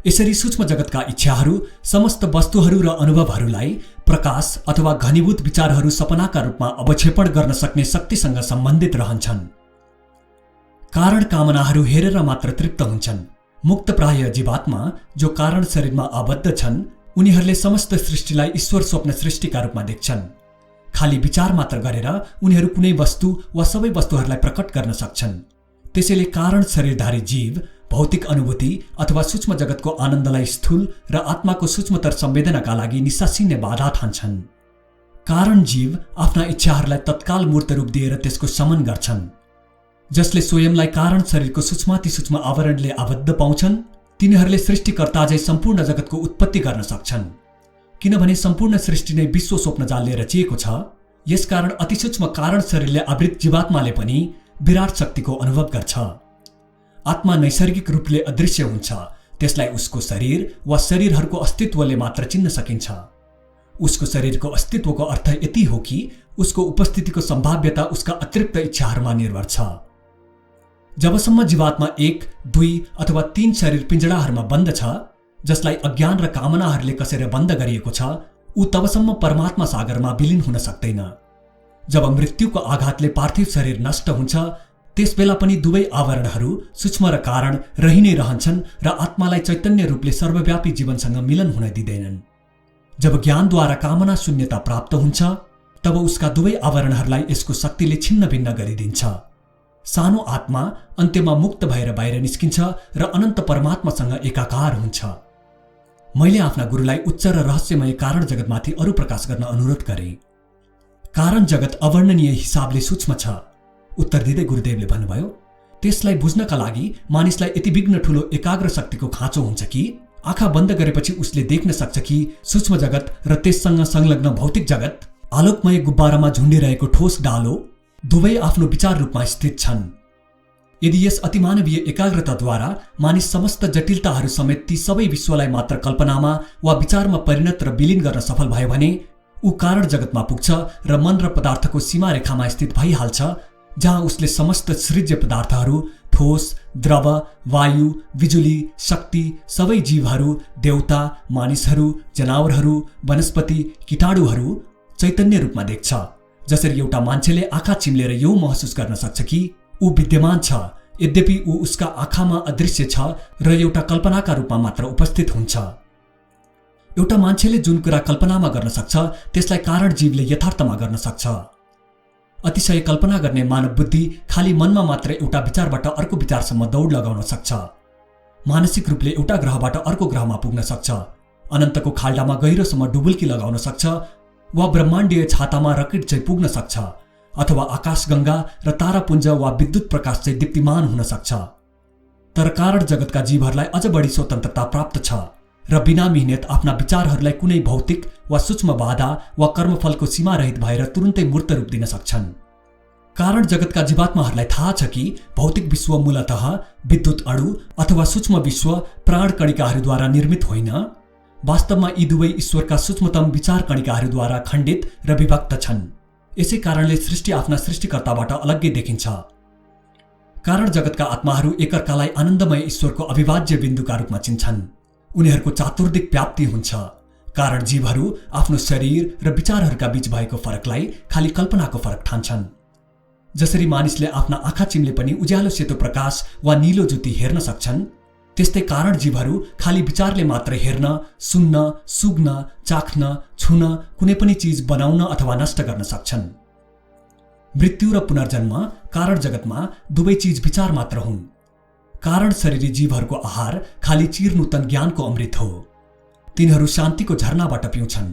यसरी सूक्ष्म जगतका इच्छाहरू समस्त वस्तुहरू र अनुभवहरूलाई प्रकाश अथवा घनीभूत विचारहरू सपनाका रूपमा अवक्षेपण गर्न सक्ने शक्तिसँग सम्बन्धित रहन्छन्। कारण कामनाहरू हेरेर मात्र तृप्त हुन्छन्। मुक्त प्राय जीवात्मा जो कारण शरीरमा आबद्ध छन् उनीहरूले समस्त सृष्टिलाई ईश्वर स्वप्न सृष्टिका रूपमा देख्छन्। खाली विचार मात्र गरेर उनीहरू कुनै वस्तु वा सबै वस्तुहरूलाई प्रकट गर्न सक्छन्। त्यसैले कारण शरीरधारी जीव भौतिक अनुभूति अथवा सूक्ष्म जगतको आनन्दलाई स्थूल र आत्माको सूक्ष्मतर संवेदनाका लागि निस्सासिने बाधा ठान्छन्। कारण जीव आफ्ना इच्छाहरूलाई तत्काल मूर्त रूप दिएर त्यसको शमन गर्छन्। जसले स्वयंलाई कारण शरीरको सूक्ष्माति सूक्ष्म आवरणले आबद्ध पाउँछन् तिनीहरूले सृष्टिकर्ता झै सम्पूर्ण जगतको उत्पत्ति गर्न सक्छन्। किनभने सम्पूर्ण सृष्टि नै विश्व स्वप्न जालले रचिएको छ। यसकारण अतिसूक्ष्म कारण शरीरले आवृत जीवात्माले पनि विराट शक्तिको अनुभव गर्छ। आत्मा नैसर्गिक रूपले अदृश्य हुन्छ। त्यसलाई उसको शरीर वा शरीरहरूको अस्तित्वले मात्र चिन्न सकिन्छ। उसको शरीरको अस्तित्वको अर्थ यति हो कि उसको उपस्थितिको सम्भाव्यता उसका अतिरिक्त इच्छाहरूमा निर्भर छ। जबसम्म जीवात्मा 1, 2 अथवा 3 शरीर पिंजडाहरूमा बन्द छ जसलाई अज्ञान र कामनाहरूले कसेर बन्द गरिएको छ ऊ तबसम्म परमात्मा सागरमा विलीन हुन सक्दैन। जब मृत्युको आघातले पार्थिव शरीर नष्ट हुन्छ त्यसबेला पनि दुवै आवरणहरू सूक्ष्म र कारण रहि नै रहन्छन् र आत्मालाई चैतन्य रूपले सर्वव्यापी जीवनसँग मिलन हुन दिँदैनन्। जब ज्ञानद्वारा कामना शून्यता प्राप्त हुन्छ तब उसका दुवै आवरणहरूलाई यसको शक्तिले छिन्न भिन्न गरिदिन्छ। सानो आत्मा अन्त्यमा मुक्त भएर बाहिर निस्किन्छ र अनन्त परमात्मासँग एकाकार हुन्छ। मैले आफ्ना गुरुलाई उच्च र रहस्यमय कारण जगतमाथि अरू प्रकाश गर्न अनुरोध गरे। कारण जगत अवर्णनीय हिसाबले सूक्ष्म छ। उत्तर दिँदै गुरुदेवले भन्नुभयो, त्यसलाई बुझ्नका लागि मानिसलाई यति विघ्न ठूलो एकाग्र शक्तिको खाँचो हुन्छ कि आँखा बन्द गरेपछि उसले देख्न सक्छ कि सूक्ष्म जगत र त्यससँग संलग्न भौतिक जगत आलोकमय गुब्बारामा झुन्डिरहेको ठोस डालो दुवै आफ्नो विचार रूपमा स्थित छन्। यदि यस अतिमानवीय एकाग्रताद्वारा मानिस समस्त जटिलताहरू समेत ती सबै विश्वलाई मात्र कल्पनामा वा विचारमा परिणत र विलीन गर्न सफल भयो भने ऊ कारण जगतमा पुग्छ र मन र पदार्थको सीमा रेखामा स्थित भइहाल्छ, जहाँ उसले समस्त सृज्य पदार्थहरू, ठोस, द्रव, वायु, बिजुली, शक्ति, सबै जीवहरू, देवता, मानिसहरू, जनावरहरू, वनस्पति, कीटाणुहरू चैतन्य रूपमा देख्छ। जसरी एउटा मान्छेले आँखा चिम्लेर यो महसुस गर्न सक्छ कि ऊ विद्यमान छ, यद्यपि ऊ उसका आँखामा अदृश्य छ र एउटा कल्पनाका रूपमा मात्र उपस्थित हुन्छ। एउटा मान्छेले जुन कुरा कल्पनामा गर्न सक्छ त्यसलाई कारण जीवले यथार्थमा गर्न सक्छ। अतिशय कल्पना गर्ने मानव बुद्धि खाली मनमा मात्र एउटा विचारबाट अर्को विचारसम्म दौड लगाउन सक्छ। मानसिक रूपले एउटा ग्रहबाट अर्को ग्रहमा पुग्न सक्छ, अनन्तको खाल्डामा गहिरोसम्म डुबुल्की लगाउन सक्छ वा ब्रह्माण्डीय छातामा रकेट चाहिँ पुग्न सक्छ, अथवा आकाशगंगा र तारापुञ्ज वा विद्युत प्रकाश चाहिँ दीप्तिमान हुन सक्छ। तर कारण जगतका जीवहरूलाई अझ बढी स्वतन्त्रता प्राप्त छ र बिना मिहिनेत आफ्ना विचारहरूलाई कुनै भौतिक वा सूक्ष्म बाधा वा कर्मफलको सीमा रहित भएर तुरुन्तै मूर्त रूप दिन सक्छन्। कारण जगतका जीवात्माहरूलाई थाहा छ कि भौतिक विश्व मूलतः विद्युत अणु अथवा सूक्ष्म विश्व प्राण कणिकाहरूद्वारा निर्मित होइन, वास्तवमा यी दुवै ईश्वरका सूक्ष्मतम विचार कणिकाहरूद्वारा खण्डित र विभक्त छन्। यसै कारणले सृष्टि आफ्ना सृष्टिकर्ताबाट अलग्गै देखिन्छ। कारण जगतका आत्माहरू एकअर्कालाई आनन्दमय ईश्वरको अविभाज्य बिन्दुका रूपमा चिन्छन्। उनीहरूको चातुर्दिक व्याप्ति हुन्छ। कारण जीवहरू आफ्नो शरीर र विचारहरूका बीच भएको फरकलाई खाली कल्पनाको फरक ठान्छन्। जसरी मानिसले आफ्ना आँखा चिम्ले पनि उज्यालो सेतो प्रकाश वा नीलो ज्योति हेर्न सक्छन्, त्यस्तै कारण जीवहरू खाली विचारले मात्र हेर्न, सुन्न, सुग्न, चाख्न, छुन, कुनै पनि चीज बनाउन अथवा नष्ट गर्न सक्छन्। मृत्यु र पुनर्जन्म कारण जगतमा दुवै चीज विचार मात्र हुन्। कारण शरीरी जीवहरूको आहार खाली चिरनूतन ज्ञानको अमृत हो। तिनीहरू शान्तिको झरनाबाट पिउँछन्,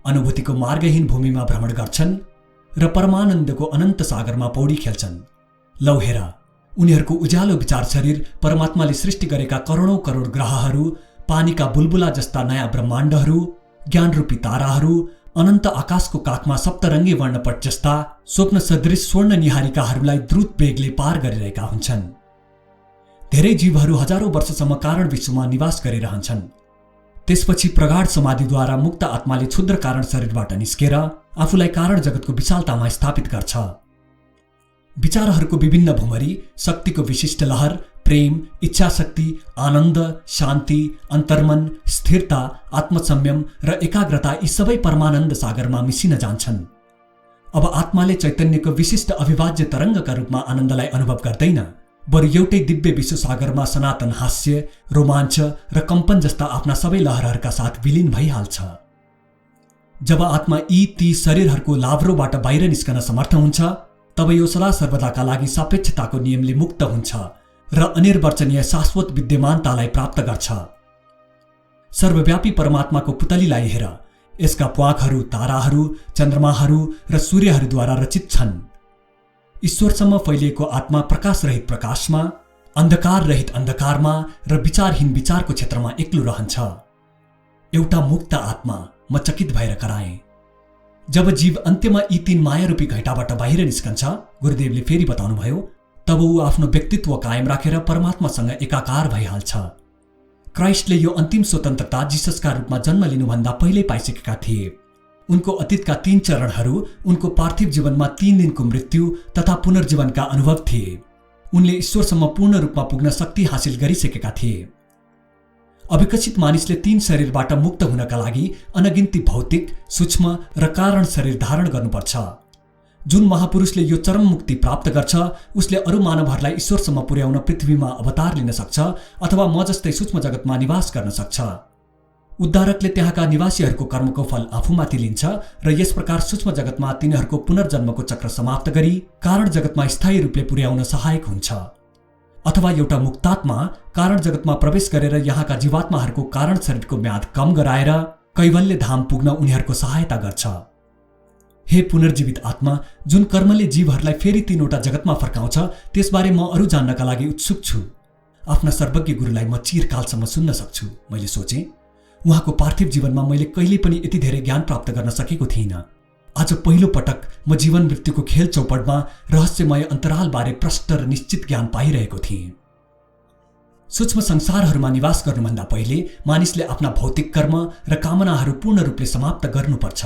अनुभूतिको मार्गहीन भूमिमा भ्रमण गर्छन् र परमानन्दको अनन्त सागरमा पौडी खेल्छन्। लौ हेर, उनीहरूको उज्यालो विचार शरीर परमात्माले सृष्टि गरेका करोडौं करोड ग्रहहरू, पानीका बुलबुला जस्ता नयाँ ब्रह्माण्डहरू, ज्ञानरूपी ताराहरू, अनन्त आकाशको काखमा सप्तरङ्गी वर्णपट जस्ता स्वप्न सदृश स्वर्ण निहारिकाहरूलाई द्रुत वेगले पार गरिरहेका हुन्छन्। धेरै जीवहरू हजारौं वर्षसम्म कारण विश्वमा निवास गरिरहन्छन्। त्यसपछि प्रगाढ समाधिद्वारा मुक्त आत्माले क्षुद्र कारण शरीरबाट निस्केर आफूलाई कारण जगतको विशालतामा स्थापित गर्छ। विचारहरूको विभिन्न भुमरी, शक्तिको विशिष्ट लहर, प्रेम, इच्छाशक्ति, आनन्द, शान्ति, अन्तर्मन, स्थिरता, आत्मसंयम र एकाग्रता यी सबै परमानन्द सागरमा मिसिन जान्छन्। अब आत्माले चैतन्यको विशिष्ट अविभाज्य तरङ्गका रूपमा आनन्दलाई अनुभव गर्दैन, बरु एउटै दिव्य विश्वसागरमा सनातन हास्य, रोमाञ्च र कम्पन जस्ता आफ्ना सबै लहरहरूका साथ विलीन भइहाल्छ। जब आत्मा यी ती शरीरहरूको लाभ्रोबाट बाहिर निस्कन समर्थ हुन्छ, तब यो सदा सर्वदाका लागि सापेक्षताको नियमले मुक्त हुन्छ र अनिर्वचनीय शाश्वत विद्यमानतालाई प्राप्त गर्छ। सर्वव्यापी परमात्माको पुतलीलाई हेर, यसका प्वाखहरू ताराहरू, चन्द्रमाहरू र सूर्यहरूद्वारा रचित छन्। ईश्वरसम्म फैलिएको आत्मा प्रकाश रहित प्रकाशमा, अन्धकार रहित अन्धकारमा र विचारहीन विचारको क्षेत्रमा एक्लो रहन्छ। एउटा मुक्त आत्मा, म चकित भएर कराएँ। जब जीव अन्त्यमा यी तीन मायारूपी घैँटाबाट बाहिर निस्कन्छ, गुरुदेवले फेरि बताउनुभयो, तब ऊ आफ्नो व्यक्तित्व कायम राखेर परमात्मासँग एकाकार भइहाल्छ। क्राइस्टले यो अन्तिम स्वतन्त्रता जिससका रूपमा जन्म लिनुभन्दा पहिल्यै पाइसकेका थिए। उनको अतीतका 3 चरणहरू उनको पार्थिव जीवनमा 3 दिनको मृत्यु तथा पुनर्जीवनका अनुभव थिए। उनले ईश्वरसम्म पूर्ण रूपमा पुग्न शक्ति हासिल गरिसकेका थिए। अविकसित मानिसले 3 शरीरबाट मुक्त हुनका लागि अनगिन्ती भौतिक, सूक्ष्म र कारण शरीर धारण गर्नुपर्छ। जुन महापुरुषले यो चरम मुक्ति प्राप्त गर्छ, उसले अरू मानवहरूलाई ईश्वरसम्म पुर्याउन पृथ्वीमा अवतार लिन सक्छ अथवा म जस्तै सूक्ष्म जगतमा निवास गर्न सक्छ। उद्धारकले त्यहाँका निवासीहरूको कर्मको फल आफूमाथि लिन्छ र यस प्रकार सूक्ष्म जगतमा तिनीहरूको पुनर्जन्मको चक्र समाप्त गरी कारण जगतमा स्थायी रूपले पुर्याउन सहायक हुन्छ। अथवा एउटा मुक्तात्मा कारण जगतमा प्रवेश गरेर यहाँका जीवात्माहरूको कारण शरीरको म्याद कम गराएर कैवल्य धाम पुग्न उनीहरूको सहायता गर्छ। हे पुनर्जीवित आत्मा, जुन कर्मले जीवहरूलाई फेरि 3वटा जगतमा फर्काउँछ, त्यसबारे म अरू जान्नका लागि उत्सुक छु। आफ्ना सर्वज्ञ गुरुलाई म चिरकालसम्म सुन्न सक्छु। मैले सोचेँ, उहाँको पार्थिव जीवनमा मैले कहिल्यै पनि यति धेरै ज्ञान प्राप्त गर्न सकेको थिइनँ। आज पहिलो पटक म जीवन मृत्युको खेल चौपटमा रहस्यमय अन्तरालबारे प्रष्ट र निश्चित ज्ञान पाइरहेको थिएँ। सूक्ष्म संसारहरूमा निवास गर्नुभन्दा पहिले मानिसले आफ्ना भौतिक कर्म र कामनाहरू पूर्ण रूपले समाप्त गर्नुपर्छ।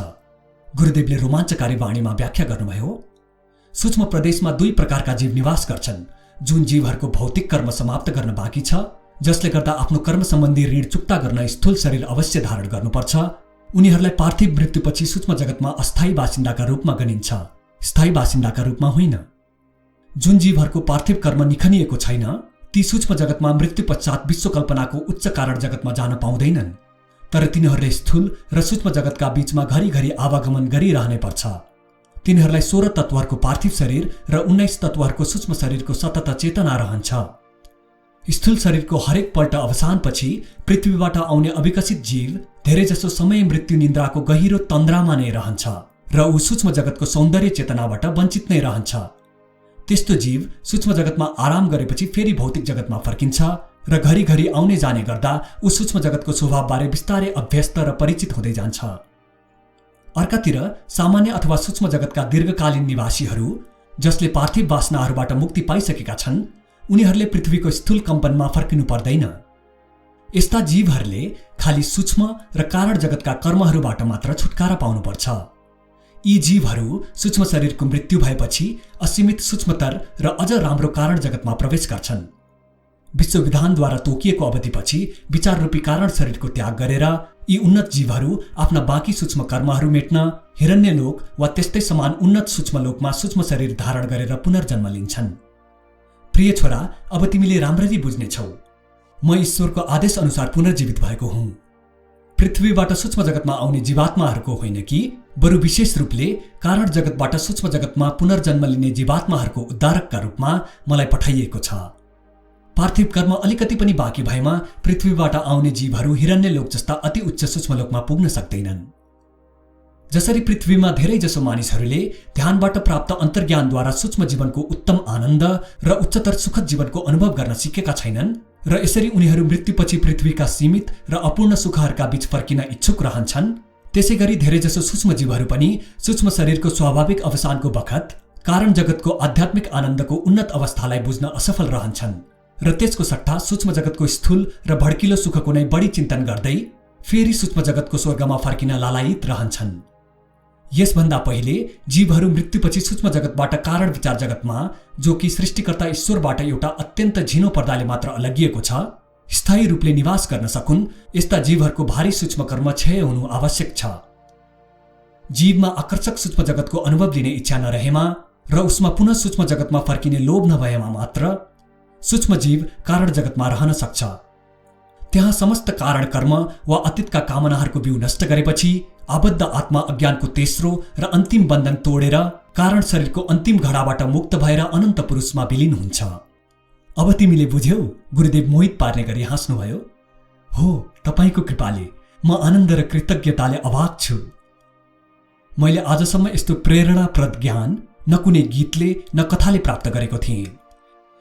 गुरुदेवले रोमाञ्चकारी वाणीमा व्याख्या गर्नुभयो, सूक्ष्म प्रदेशमा 2 प्रकारका जीव निवास गर्छन्। जुन जीवहरूको भौतिक कर्म समाप्त गर्न बाँकी छ, जसले गर्दा आफ्नो कर्म सम्बन्धी ऋण चुक्ता गर्न स्थूल शरीर अवश्य धारण गर्नुपर्छ, उनीहरूलाई पार्थिव मृत्युपछि सूक्ष्म जगतमा अस्थायी बासिन्दाका रूपमा गनिन्छ, स्थायी बासिन्दाका रूपमा होइन। जुन जीवहरूको पार्थिव कर्म निखनिएको छैन, ती सूक्ष्म जगतमा मृत्यु पश्चात विश्वकल्पनाको उच्च कारण जगतमा जान पाउँदैनन्, तर तिनीहरूले स्थूल र सूक्ष्म जगतका बीचमा घरिघरि आवागमन गरिरहनै पर्छ। तिनीहरूलाई 16 तत्त्वहरूको पार्थिव शरीर र 19 तत्त्वहरूको सूक्ष्म शरीरको सतत चेतना रहन्छ। स्थूल शरीरको हरेक पल्ट अवसानपछि पृथ्वीबाट आउने अविकसित जीव धेरैजसो समय मृत्यु निन्द्राको गहिरो तन्द्रामा नै रहन्छ र ऊ सूक्ष्म जगतको सौन्दर्य चेतनाबाट वञ्चित नै रहन्छ। त्यस्तो जीव सूक्ष्म जगतमा आराम गरेपछि फेरि भौतिक जगतमा फर्किन्छ र घरिघरि आउने जाने गर्दा ऊ सूक्ष्म जगतको स्वभावबारे बिस्तारै अभ्यस्त र परिचित हुँदै जान्छ। अर्कातिर सामान्य अथवा सूक्ष्म जगतका दीर्घकालीन निवासीहरू, जसले पार्थिव वासनाहरूबाट मुक्ति पाइसकेका छन्, उनीहरूले पृथ्वीको स्थूल कम्पनमा फर्किनु पर्दैन। यस्ता जीवहरूले खाली सूक्ष्म र कारण जगतका कर्महरूबाट मात्र छुटकारा पाउनुपर्छ। यी जीवहरू सूक्ष्म शरीरको मृत्यु भएपछि असीमित सूक्ष्मतर र अझ राम्रो कारण जगतमा प्रवेश गर्छन्। विश्वविधानद्वारा तोकिएको अवधिपछि विचार रूपी कारण शरीरको त्याग गरेर यी उन्नत जीवहरू आफ्ना बाँकी सूक्ष्म कर्महरू मेट्न हिरण्यलोक वा त्यस्तै समान उन्नत सूक्ष्म लोकमा सूक्ष्म शरीर धारण गरेर पुनर्जन्म लिन्छन्। प्रिय छोरा, अब तिमीले राम्ररी बुझ्नेछौ, म ईश्वरको आदेश अनुसार पुनर्जीवित भएको हुँ। पृथ्वीबाट सूक्ष्म जगतमा आउने जीवात्माहरूको होइन कि बरु विशेष रूपले कारण जगतबाट सूक्ष्म जगतमा पुनर्जन्म लिने जीवात्माहरूको उद्धारकका रूपमा मलाई पठाइएको छ। पार्थिव कर्म अलिकति पनि बाँकी भएमा पृथ्वीबाट आउने जीवहरू हिरण्यलोक जस्ता अति उच्च सूक्ष्मलोकमा पुग्न सक्दैनन्। जसरी पृथ्वीमा धेरैजसो मानिसहरूले ध्यानबाट प्राप्त अन्तर्ज्ञानद्वारा सूक्ष्म जीवनको उत्तम आनन्द र उच्चतर सुखद जीवनको अनुभव गर्न सिकेका छैनन् र यसरी उनीहरू मृत्युपछि पृथ्वीका सीमित र अपूर्ण सुखहरूका बीच फर्किन इच्छुक रहन्छन्, त्यसैगरी धेरैजसो सूक्ष्म जीवहरू पनि सूक्ष्म शरीरको स्वाभाविक अवसानको बखत कारण जगतको आध्यात्मिक आनन्दको उन्नत अवस्थालाई बुझ्न असफल रहन्छन् र त्यसको सट्टा सूक्ष्म जगतको स्थूल र भड्किलो सुखको नै बढी चिन्तन गर्दै फेरि सूक्ष्म जगतको स्वर्गमा फर्किन लालायित रहन्छन्। यसभन्दा पहिले जीवहरू मृत्युपछि सूक्ष्म जगतबाट कारण विचार जगतमा, जो कि सृष्टिकर्ता ईश्वरबाट एउटा अत्यन्त झिनो पर्दाले मात्र अलगिएको छ, स्थायी रूपले निवास गर्न सकुन्, यस्ता जीवहरूको भारी सूक्ष्म कर्म क्षय हुनु आवश्यक छ। जीवमा आकर्षक सूक्ष्म जगतको अनुभव लिने इच्छा नरहेमा र उसमा पुनः सूक्ष्म जगतमा फर्किने लोभ नभएमा मात्र सूक्ष्म जीव कारण जगतमा रहन सक्छ। त्यहाँ समस्त कारण कर्म वा अतीतका कामनाहरूको बिउ नष्ट गरेपछि आबद्ध आत्मा अज्ञानको तेस्रो र अन्तिम बन्धन तोडेर कारण शरीरको अन्तिम घडाबाट मुक्त भएर अनन्त पुरुषमा विलीन हुन्छ। अब तिमीले बुझ्यौ? गुरुदेव मोहित पार्ने गरी हाँस्नुभयो। हो, तपाईको कृपाले म आनन्द र कृतज्ञताले अभाग छु। मैले आजसम्म यस्तो प्रेरणाप्रद ज्ञान न कुनै गीतले न कथाले प्राप्त गरेको थिएँ।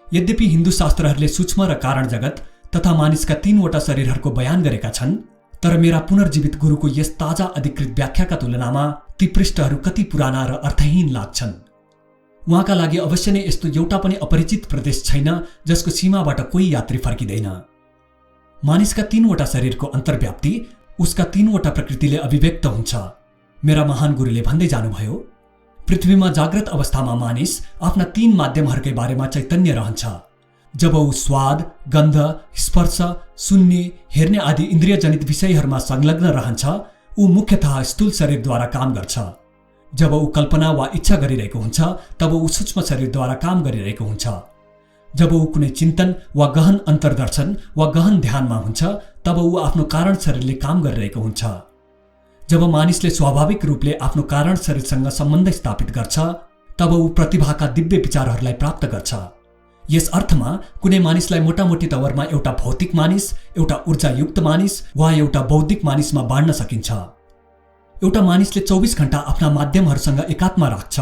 यद्यपि हिन्दू शास्त्रहरूले सूक्ष्म र कारण जगत तथा मानिसका 3 वटा शरीरहरूको बयान गरेका छन्, तर मेरा पुनर्जीवित गुरुको यस ताजा अधिकृत व्याख्याका तुलनामा ती पृष्ठहरू कति पुराना र अर्थहीन लाग्छन्। उहाँका लागि अवश्य नै यस्तो एउटा पनि अपरिचित प्रदेश छैन जसको सीमाबाट कोही यात्री फर्किँदैन। मानिसका 3 वटा शरीरको अन्तर्व्याप्ति उसका 3 वटा प्रकृतिले अभिव्यक्त हुन्छ। मेरा महान गुरुले भन्दै जानुभयो, पृथ्वीमा जाग्रत अवस्थामा मानिस आफ्ना 3 माध्यमहरूकै बारेमा चैतन्य रहन्छ। जब ऊ स्वाद, गन्ध, स्पर्श, सुन्ने, हेर्ने आदि इन्द्रियजनित विषयहरूमा संलग्न रहन्छ, ऊ मुख्यतः स्थूल शरीरद्वारा काम गर्छ। जब ऊ कल्पना वा इच्छा गरिरहेको हुन्छ, तब ऊ सूक्ष्म शरीरद्वारा काम गरिरहेको हुन्छ। जब ऊ कुनै चिन्तन वा गहन अन्तर्दर्शन वा गहन ध्यानमा हुन्छ, तब ऊ आफ्नो कारण शरीरले काम गरिरहेको हुन्छ। जब मानिसले स्वाभाविक रूपले आफ्नो कारण शरीरसँग सम्बन्ध स्थापित गर्छ, तब ऊ प्रतिभाका दिव्य विचारहरूलाई प्राप्त गर्छ। यस अर्थमा कुनै मानिसलाई मोटामोटी तवरमा एउटा भौतिक मानिस, एउटा ऊर्जायुक्त मानिस वा एउटा बौद्धिक मानिसमा बाँड्न सकिन्छ। एउटा मानिसले 24 घण्टा आफ्ना माध्यमहरूसँग एकात्म राख्छ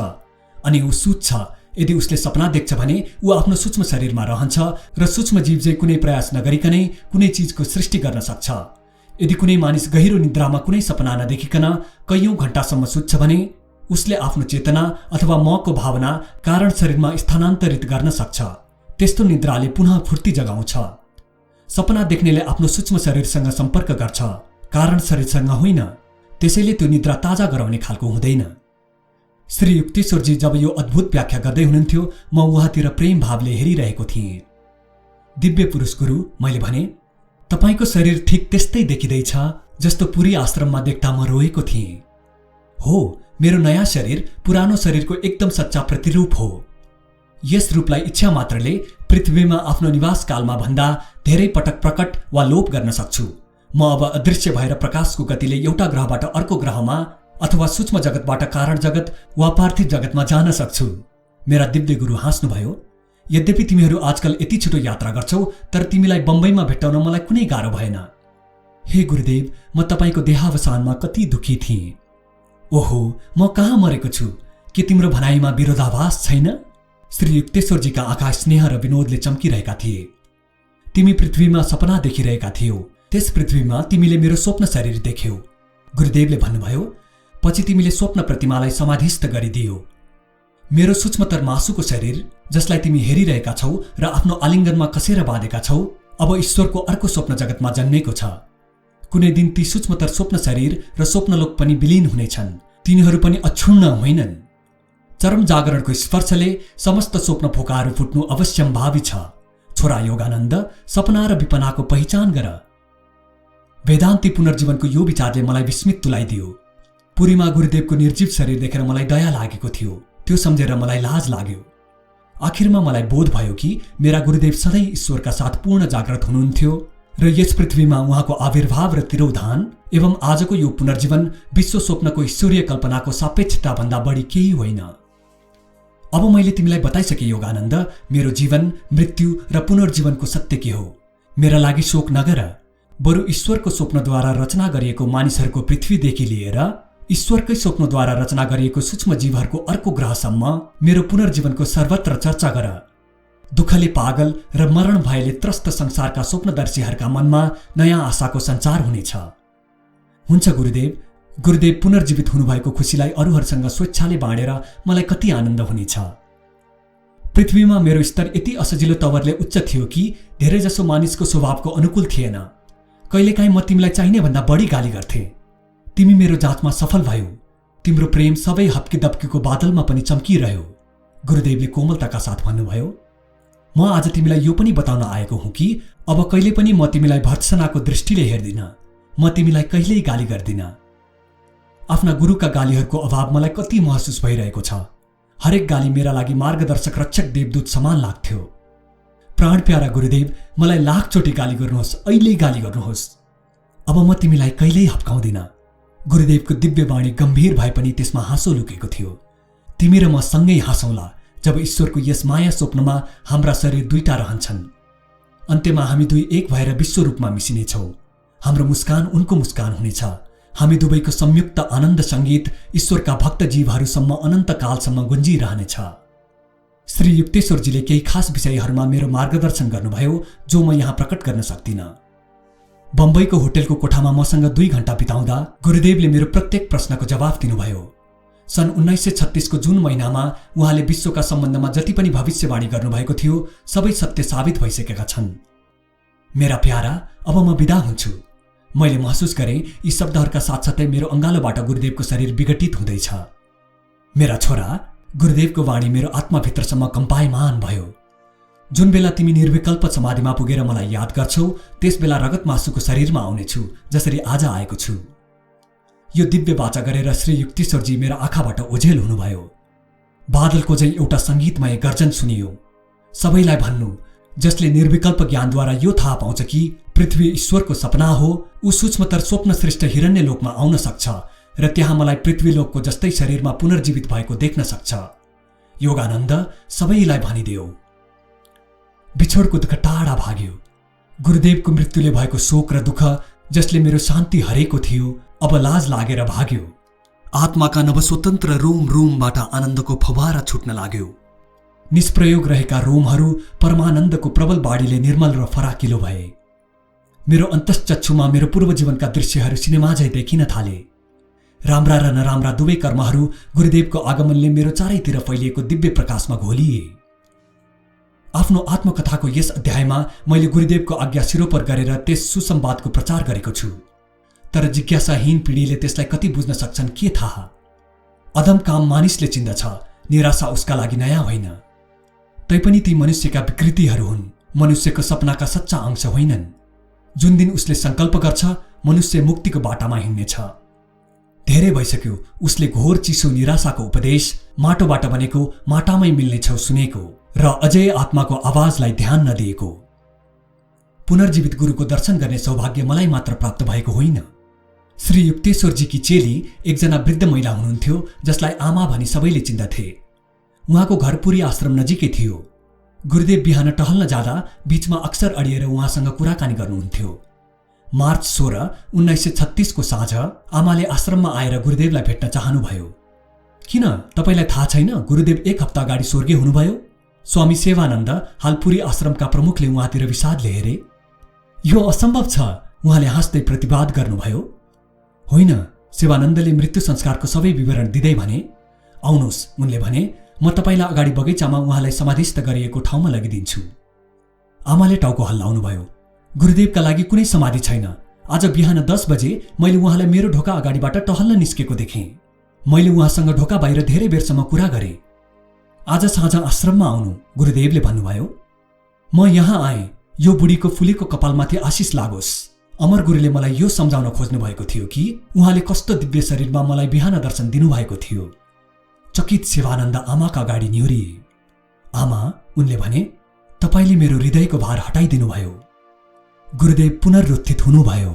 अनि ऊ सुत्छ। यदि उसले सपना देख्छ भने ऊ आफ्नो सूक्ष्म शरीरमा रहन्छ र सूक्ष्म जीव चाहिँ कुनै प्रयास नगरिकनै कुनै चीजको सृष्टि गर्न सक्छ। यदि कुनै मानिस गहिरो निद्रामा कुनै सपना नदेखिकन कैयौं घण्टासम्म सुत्छ भने उसले आफ्नो चेतना अथवा मको भावना कारण शरीरमा स्थानान्तरित गर्न सक्छ। त्यस्तो निद्राले पुनः फुर्ती जगाउँछ। सपना देख्नेले आफ्नो सूक्ष्म शरीरसँग सम्पर्क गर्छ, कारण शरीरसँग होइन। त्यसैले त्यो निद्रा ताजा गराउने खालको हुँदैन। श्री युक्तेश्वरजी जब यो अद्भुत व्याख्या गर्दै हुनुहुन्थ्यो, म उहाँतिर प्रेम भावले हेरिरहेको थिएँ। दिव्य पुरुष गुरु, मैले भने, तपाईको शरीर ठिक त्यस्तै देखिँदैछ जस्तो पुरी आश्रममा देख्दा म रोएको थिएँ। हो, मेरो नयाँ शरीर पुरानो शरीरको एकदम सच्चा प्रतिरूप हो। यस रूपलाई इच्छा मात्रले पृथ्वीमा आफ्नो निवासकालमा भन्दा धेरै पटक प्रकट वा लोप गर्न सक्छु। म अब अदृश्य भएर प्रकाशको गतिले एउटा ग्रहबाट अर्को ग्रहमा अथवा सूक्ष्म जगतबाट कारण जगत वा पार्थिव जगतमा जान सक्छु। मेरा दिव्य गुरु हाँस्नुभयो। यद्यपि तिमीहरू आजकल यति छिटो यात्रा गर्छौ, तर तिमीलाई बम्बईमा भेट्टाउन मलाई कुनै गाह्रो भएन। हे गुरुदेव, म तपाईको देहावसानमा कति दुखी थिएँ। ओहो, म कहाँ मरेको छु? के तिम्रो भनाइमा विरोधाभास छैन? श्री युक्तेश्वरजीका आँखा स्नेह र विनोदले चम्किरहेका थिए। तिमी पृथ्वीमा सपना देखिरहेका थियौ, त्यस पृथ्वीमा तिमीले मेरो स्वप्न शरीर देख्यौ। गुरुदेवले भन्नुभयो, पछि तिमीले स्वप्न प्रतिमालाई समाधिस्थ गरिदियो। मेरो सूक्ष्मतर मासुको शरीर, जसलाई तिमी हेरिरहेका छौ र आफ्नो आलिङ्गनमा कसेर बाँधेका छौ, अब ईश्वरको अर्को स्वप्न जगतमा जन्मेको छ। कुनै दिन ती सूक्ष्मतर स्वप्न शरीर र स्वप्नलोक पनि विलीन हुनेछन्। तिनीहरू पनि अक्षुण्ण होइनन्। चरम जागरणको स्पर्शले समस्त स्वप्न फोकाहरू फुट्नु अवश्यम्भावी छ। छोरा योगानन्द, सपना र विपनाको पहिचान गर। वेदान्ती पुनर्जीवनको यो विचारले मलाई विस्मित तुलाइदियो। पुरीमा गुरुदेवको निर्जीव शरीर देखेर मलाई दया लागेको थियो। त्यो सम्झेर मलाई लाज लाग्यो। आखिरमा मलाई बोध भयो कि मेरा गुरुदेव सधैँ ईश्वरका साथ पूर्ण जागृत हुनुहुन्थ्यो र यस पृथ्वीमा उहाँको आविर्भाव र तिरोधान एवं आजको यो पुनर्जीवन विश्व स्वप्नको ईश्वरीय कल्पनाको सापेक्षता भन्दा बढी केही होइन। अब मैले तिमीलाई बताइसके योगानन्द, मेरो जीवन, मृत्यु र पुनर्जीवनको सत्य के हो। मेरा लागि शोक नगर, बरु ईश्वरको स्वप्नद्वारा रचना गरिएको मानिसहरूको पृथ्वीदेखि लिएर ईश्वरकै स्वप्नद्वारा रचना गरिएको सूक्ष्म जीवहरूको अर्को ग्रहसम्म मेरो पुनर्जीवनको सर्वत्र चर्चा गर। दुःखले पागल र मरण भयले त्रस्त संसारका स्वप्नदर्शीहरूका मनमा नयाँ आशाको सञ्चार हुनेछ। हुन्छ गुरुदेव। गुरुदेव पुनर्जीवित हुनुभएको खुसीलाई अरूहरूसँग स्वेच्छाले बाँडेर मलाई कति आनन्द हुनेछ। पृथ्वीमा मेरो स्तर यति असजिलो तवरले उच्च थियो कि धेरैजसो मानिसको स्वभावको अनुकूल थिएन। कहिलेकाहीँ म तिमीलाई चाहिने भन्दा बढी गाली गर्थे। तिमी मेरो जाँचमा सफल भयौ। तिम्रो प्रेम सबै हप्की दप्कीको बादलमा पनि चम्किरह्यो। गुरुदेवले कोमलताका साथ भन्नुभयो, म आज तिमीलाई यो पनि बताउन आएको हुँ कि अब कहिले पनि म तिमीलाई भर्त्सनाको दृष्टिले हेर्दिन। म तिमीलाई कहिल्यै गाली गर्दिन। आफ्ना गुरुका गालीहरूको अभाव मलाई कति महसुस भइरहेको छ। हरेक गाली मेरा लागि मार्गदर्शक रक्षक देवदूत समान लाग्थ्यो। प्राण प्यारा गुरुदेव, मलाई लाखचोटि गाली गर्नुहोस्, अहिले गाली गर्नुहोस्। अब म तिमीलाई कहिल्यै हप्काउँदिन। गुरुदेवको दिव्य वाणी गम्भीर भए पनि त्यसमा हाँसो लुकेको थियो। तिमी र म सँगै हाँसौँला जब ईश्वरको यस माया स्वप्नमा हाम्रा शरीर दुईटा रहन्छन्। अन्त्यमा हामी दुई एक भएर विश्वरूपमा मिसिनेछौँ। हाम्रो मुस्कान उनको मुस्कान हुनेछ। हामी दुवैको संयुक्त आनन्द सङ्गीत ईश्वरका भक्त जीवहरूसम्म अनन्त कालसम्म गुन्जिरहनेछ। श्री युक्तेश्वरजीले केही खास विषयहरूमा मेरो मार्गदर्शन गर्नुभयो जो म यहाँ प्रकट गर्न सक्दिनँ। बम्बईको होटेलको कोठामा मसँग 2 घण्टा बिताउँदा गुरुदेवले मेरो प्रत्येक प्रश्नको जवाफ दिनुभयो। सन् 1936 को जुन महिनामा उहाँले विश्वका सम्बन्धमा जति पनि भविष्यवाणी गर्नुभएको थियो सबै सत्य साबित भइसकेका छन्। मेरा प्यारा, अब म बिदा हुन्छु। मैले महसुस गरेँ यी शब्दहरूका साथसाथै मेरो अङ्गालोबाट गुरुदेवको शरीर विघटित हुँदैछ। मेरा छोरा, गुरुदेवको वाणी मेरो आत्माभित्रसम्म कम्पायमान भयो। जुन बेला तिमी निर्विकल्प समाधिमा पुगेर मलाई याद गर्छौ त्यस बेला रगत मासुको शरीरमा आउनेछु, जसरी आज आएको छु। यो दिव्य वाचा गरेर श्री युक्तेश्वरजी मेरा आँखाबाट ओझेल हुनुभयो। बादलको चाहिँ एउटा संगीतमय गर्जन सुनियो। सबैलाई भन्नु, जसले निर्विकल्प ज्ञानद्वारा यो थाहा पाउँछ कि पृथ्वी ईश्वरको सपना हो, ऊ सूक्ष्मतर स्वप्न श्रेष्ठ हिरण्य लोकमा आउन सक्छ र त्यहाँ मलाई पृथ्वीलोकको जस्तै शरीरमा पुनर्जीवित भएको देख्न सक्छ। योगानन्द, सबैलाई भनिदेऊ। बिछोडको दुःख टाढा भाग्यो। गुरुदेवको मृत्युले भएको शोक र दुःख जसले मेरो शान्ति हरेको थियो अब लाज लागेर भाग्यो। आत्माका नवस्वतन्त्र रोम रोमबाट आनन्दको फवारा छुट्न लाग्यो। निष्प्रयोग रहेका रोमहरू परमानन्दको प्रबल बाढीले निर्मल र फराकिलो भए। मेरो अन्तश्चक्षुमा मेरो पूर्व जीवनका दृश्यहरू सिनेमा झैं देखिन थाले। राम्रा र नराम्रा दुवै कर्महरू गुरुदेवको आगमनले मेरो चारैतिर फैलिएको दिव्य प्रकाशमा घोलिए। आफ्नो आत्मकथाको यस अध्यायमा मैले गुरुदेवको आज्ञा सिरोपर गरेर त्यस सुसंवादको प्रचार गरेको छु। तर जिज्ञासाहीन पिँढीले त्यसलाई कति बुझ्न सक्छन् के थाहा। अदम काम मानिसले चिन्दछ, निराशा उसका लागि नयाँ होइन। तैपनि ती मनुष्यका विकृतिहरू हुन्, मनुष्यको सपनाका सच्चा अंश होइनन्। जुन दिन उसले संकल्प गर्छ, मनुष्य मुक्तिको बाटामा हिँड्नेछ। धेरै भइसक्यो उसले घोर चिसो निराशाको उपदेश, माटोबाट बनेको माटामै मिल्ने छौ सुनेको र अजय आत्माको आवाजलाई ध्यान नदिएको। पुनर्जीवित गुरुको दर्शन गर्ने सौभाग्य मलाई मात्र प्राप्त भएको होइन। श्री युक्तेश्वरजीकी चेली एकजना वृद्ध महिला हुनुहुन्थ्यो जसलाई आमा भनी सबैले चिन्दथे। उहाँको घर पुरी आश्रम नजिकै थियो। गुरुदेव बिहान टहल्न जाँदा बीचमा अक्सर अडिएर उहाँसँग कुराकानी गर्नुहुन्थ्यो। मार्च 16, 1936 को साँझ आमाले आश्रममा आएर गुरुदेवलाई भेट्न चाहनुभयो। किन तपाईलाई थाहा छैन गुरुदेव 1 हप्ता अगाडि स्वर्गीय हुनुभयो? स्वामी सेवानन्द हाल पुरी आश्रमका प्रमुखले उहाँतिर विषादले हेरे। यो असम्भव छ, उहाँले हाँस्दै प्रतिवाद गर्नुभयो। होइन, सेवानन्दले मृत्यु संस्कारको सबै विवरण दिँदै भने, आउनुहोस्, उनले भने, म तपाईलाई अगाडि बगैँचामा उहाँलाई समाधिस्थ गरिएको ठाउँमा लगिदिन्छु। आमाले टाउको हल्लाउनुभयो। गुरुदेवका लागि कुनै समाधि छैन। आज बिहान 10 बजे मैले उहाँलाई मेरो ढोका अगाडिबाट टहल्न निस्केको देखेँ। मैले उहाँसँग ढोका बाहिर धेरै बेरसम्म कुरा गरेँ। आज साँझ आश्रममा आउनु, गुरुदेवले भन्नुभयो। म यहाँ आएँ, यो बुढीको फुलेको कपालमाथि आशिष लागोस्। अमर गुरुले मलाई यो सम्झाउन खोज्नु भएको थियो कि उहाँले कस्तो दिव्य शरीरमा मलाई बिहान दर्शन दिनुभएको थियो। चकित सेवानन्द आमाका अगाडि निहुरिए। आमा, उनले भने, तपाईले मेरो हृदयको भार हटाइदिनुभयो। गुरुदेव पुनर्रुत्थित हुनुभयो।